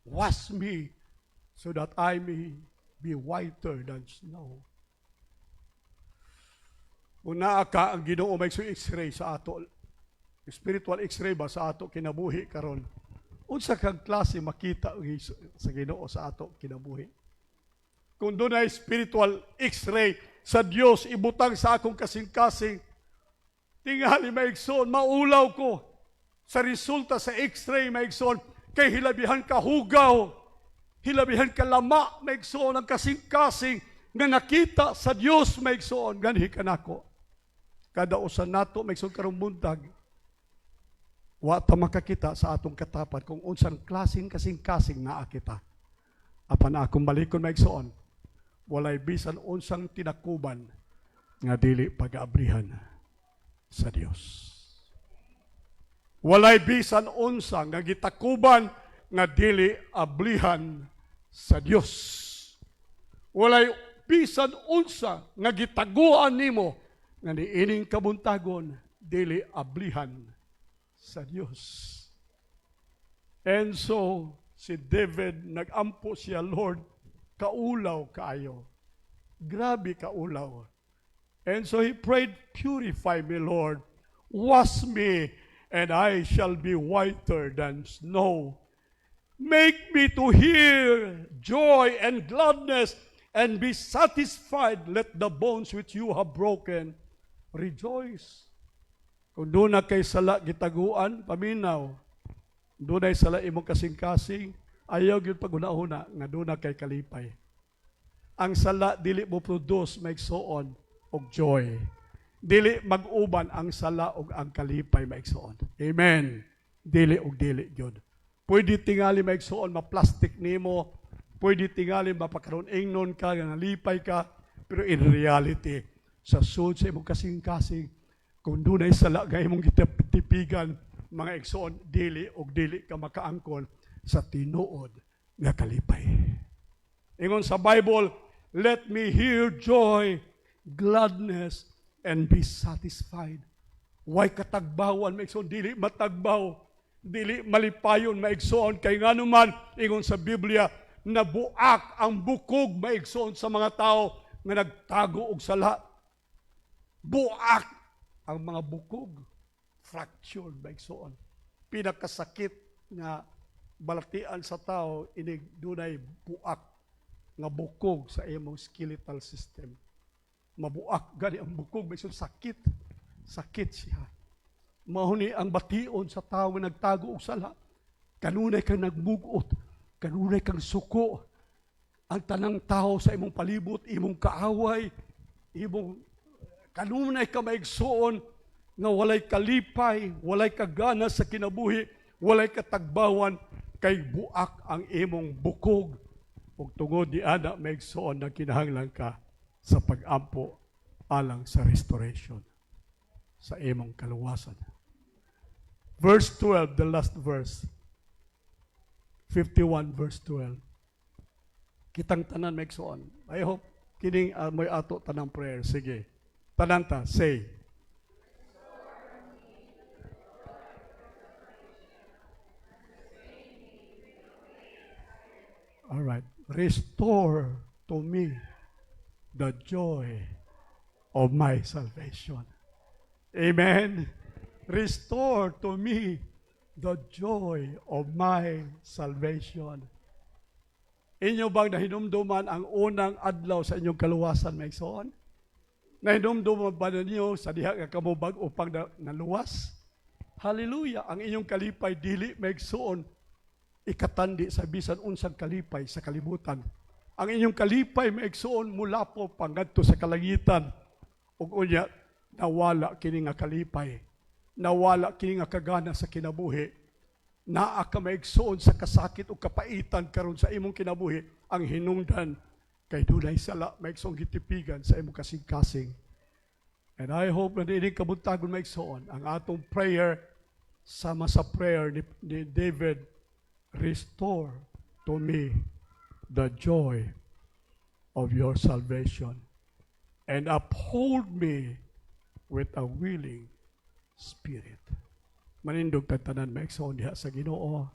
Wash me, so that I may be whiter than snow. Kung naa ka ang Ginoo may x-ray sa ato, spiritual x-ray ba sa ato kinabuhi karon? Unsa kang klase makita sa Ginoo sa ato kinabuhi? Kung doon ay spiritual x-ray sa Dios ibutang sa akong kasing-kasing, tingali maigsoon, maulaw ko sa resulta sa x-ray maigsoon, kay hilabihan ka hugaw, hilabihan ka lama maigsoon ang kasing-kasing nga nakita sa Dios maigsoon, ganhi kanako. Kada usan nato maigsoon karong buntag, wa ta makakita sa atong katapat kung unsang klaseng kasing-kasing naa kita. Apan akong balikon maigsoon, walay bisan unsang tinakuban nga dili pag-aabrihan sa Dios. Walay bisan unsang nga gitakuban nga dili ablihan sa Dios. Walay bisan unsa nga gitaguan nimo nga niining kabuntagon dili ablihan sa Dios. And so si David nagampo siya, Lord, kaulaw kaayo. Grabe kaulaw. And so he prayed, purify me, Lord. Wash me, and I shall be whiter than snow. Make me to hear joy and gladness, and be satisfied. Let the bones which you have broken rejoice. Kung doon na kay sala gitaguan, paminaw. Doon ay sala imong kasing-kasing, ayaw yun pag-una-una, nga doon na kay kalipay. Ang sala, dili mo produce, maigsoon, og joy. Dili mag-uban ang sala og ang kalipay, maigsoon. Amen. Dili og dili yun. Pwede tingali maigsoon, ma-plastic nimo, pwede tingali mapakaroon ingnon ka, nga nalipay ka, pero in reality, sa sud sa imong kasing-kasing, kung doon ay sala nga imong gitipigan, mga igsoon, dili og dili ka makaangkon sa tinuod nga kalipay. Ingon sa Bible, let me hear joy, gladness, and be satisfied. Way katagbawan, maigsoon, dili matagbaw, dili malipayon, maigsoon, kay nga naman, ingon sa Biblia, nabuak ang bukog, maigsoon sa mga tao nga nagtago og sala. Buak ang mga bukog, fracture, maigsoon. Pinakasakit nga balatian sa tao, inig dunay buak nga bukog sa imong skeletal system. Mabuak gani ang bukog, maigsoon, sakit. Sakit siya. Mahuni ang bation sa tao nga nagtago og sala. Kanunay kang nagbugot, kanunay kang suko. Ang tanang tao sa imong palibot, imong kaaway, imong kanunay ka maigsoon nga walay kalipay, walay kagana sa kinabuhi, walay katagbawan, kay buak ang imong bukog. Ug tungod di ana maigsoon na kinahanglan ka sa pag-ampo alang sa restoration sa imong kaluwasan. Verse 12, the last verse. 51 verse 12. Kitang tanan maigsoon. I hope kining moy ato tanang prayer. Sige. Tananta, say. All right. Restore to me the joy of my salvation. Amen. Restore to me the joy of my salvation. Inyo bang nahinumduman ang unang adlaw sa inyong kaluwasan, maigsoon? Nahinumduman ba ninyo sa diha nga kamubag upang naluwas? Hallelujah! Ang inyong kalipay dili maigsoon ikatandi sa bisan unsang kalipay sa kalibutan. Ang inyong kalipay maigsoon mula po pangadto sa kalangitan. ug unya nawala kini nga kalipay, nawala kini nga kagana sa kinabuhi, naa ka maigsoon sa kasakit o kapaitan karon sa imong kinabuhi, ang hinungdan kay dunay sala maigsoong gitipigan sa imong kasing-kasing. And I hope na dinig kabuntagon maigsoon ang atong prayer sama sa prayer ni David, restore to me the joy of your salvation and uphold me with a willing spirit. Manindog tanan maigsoon diha sa Ginoo.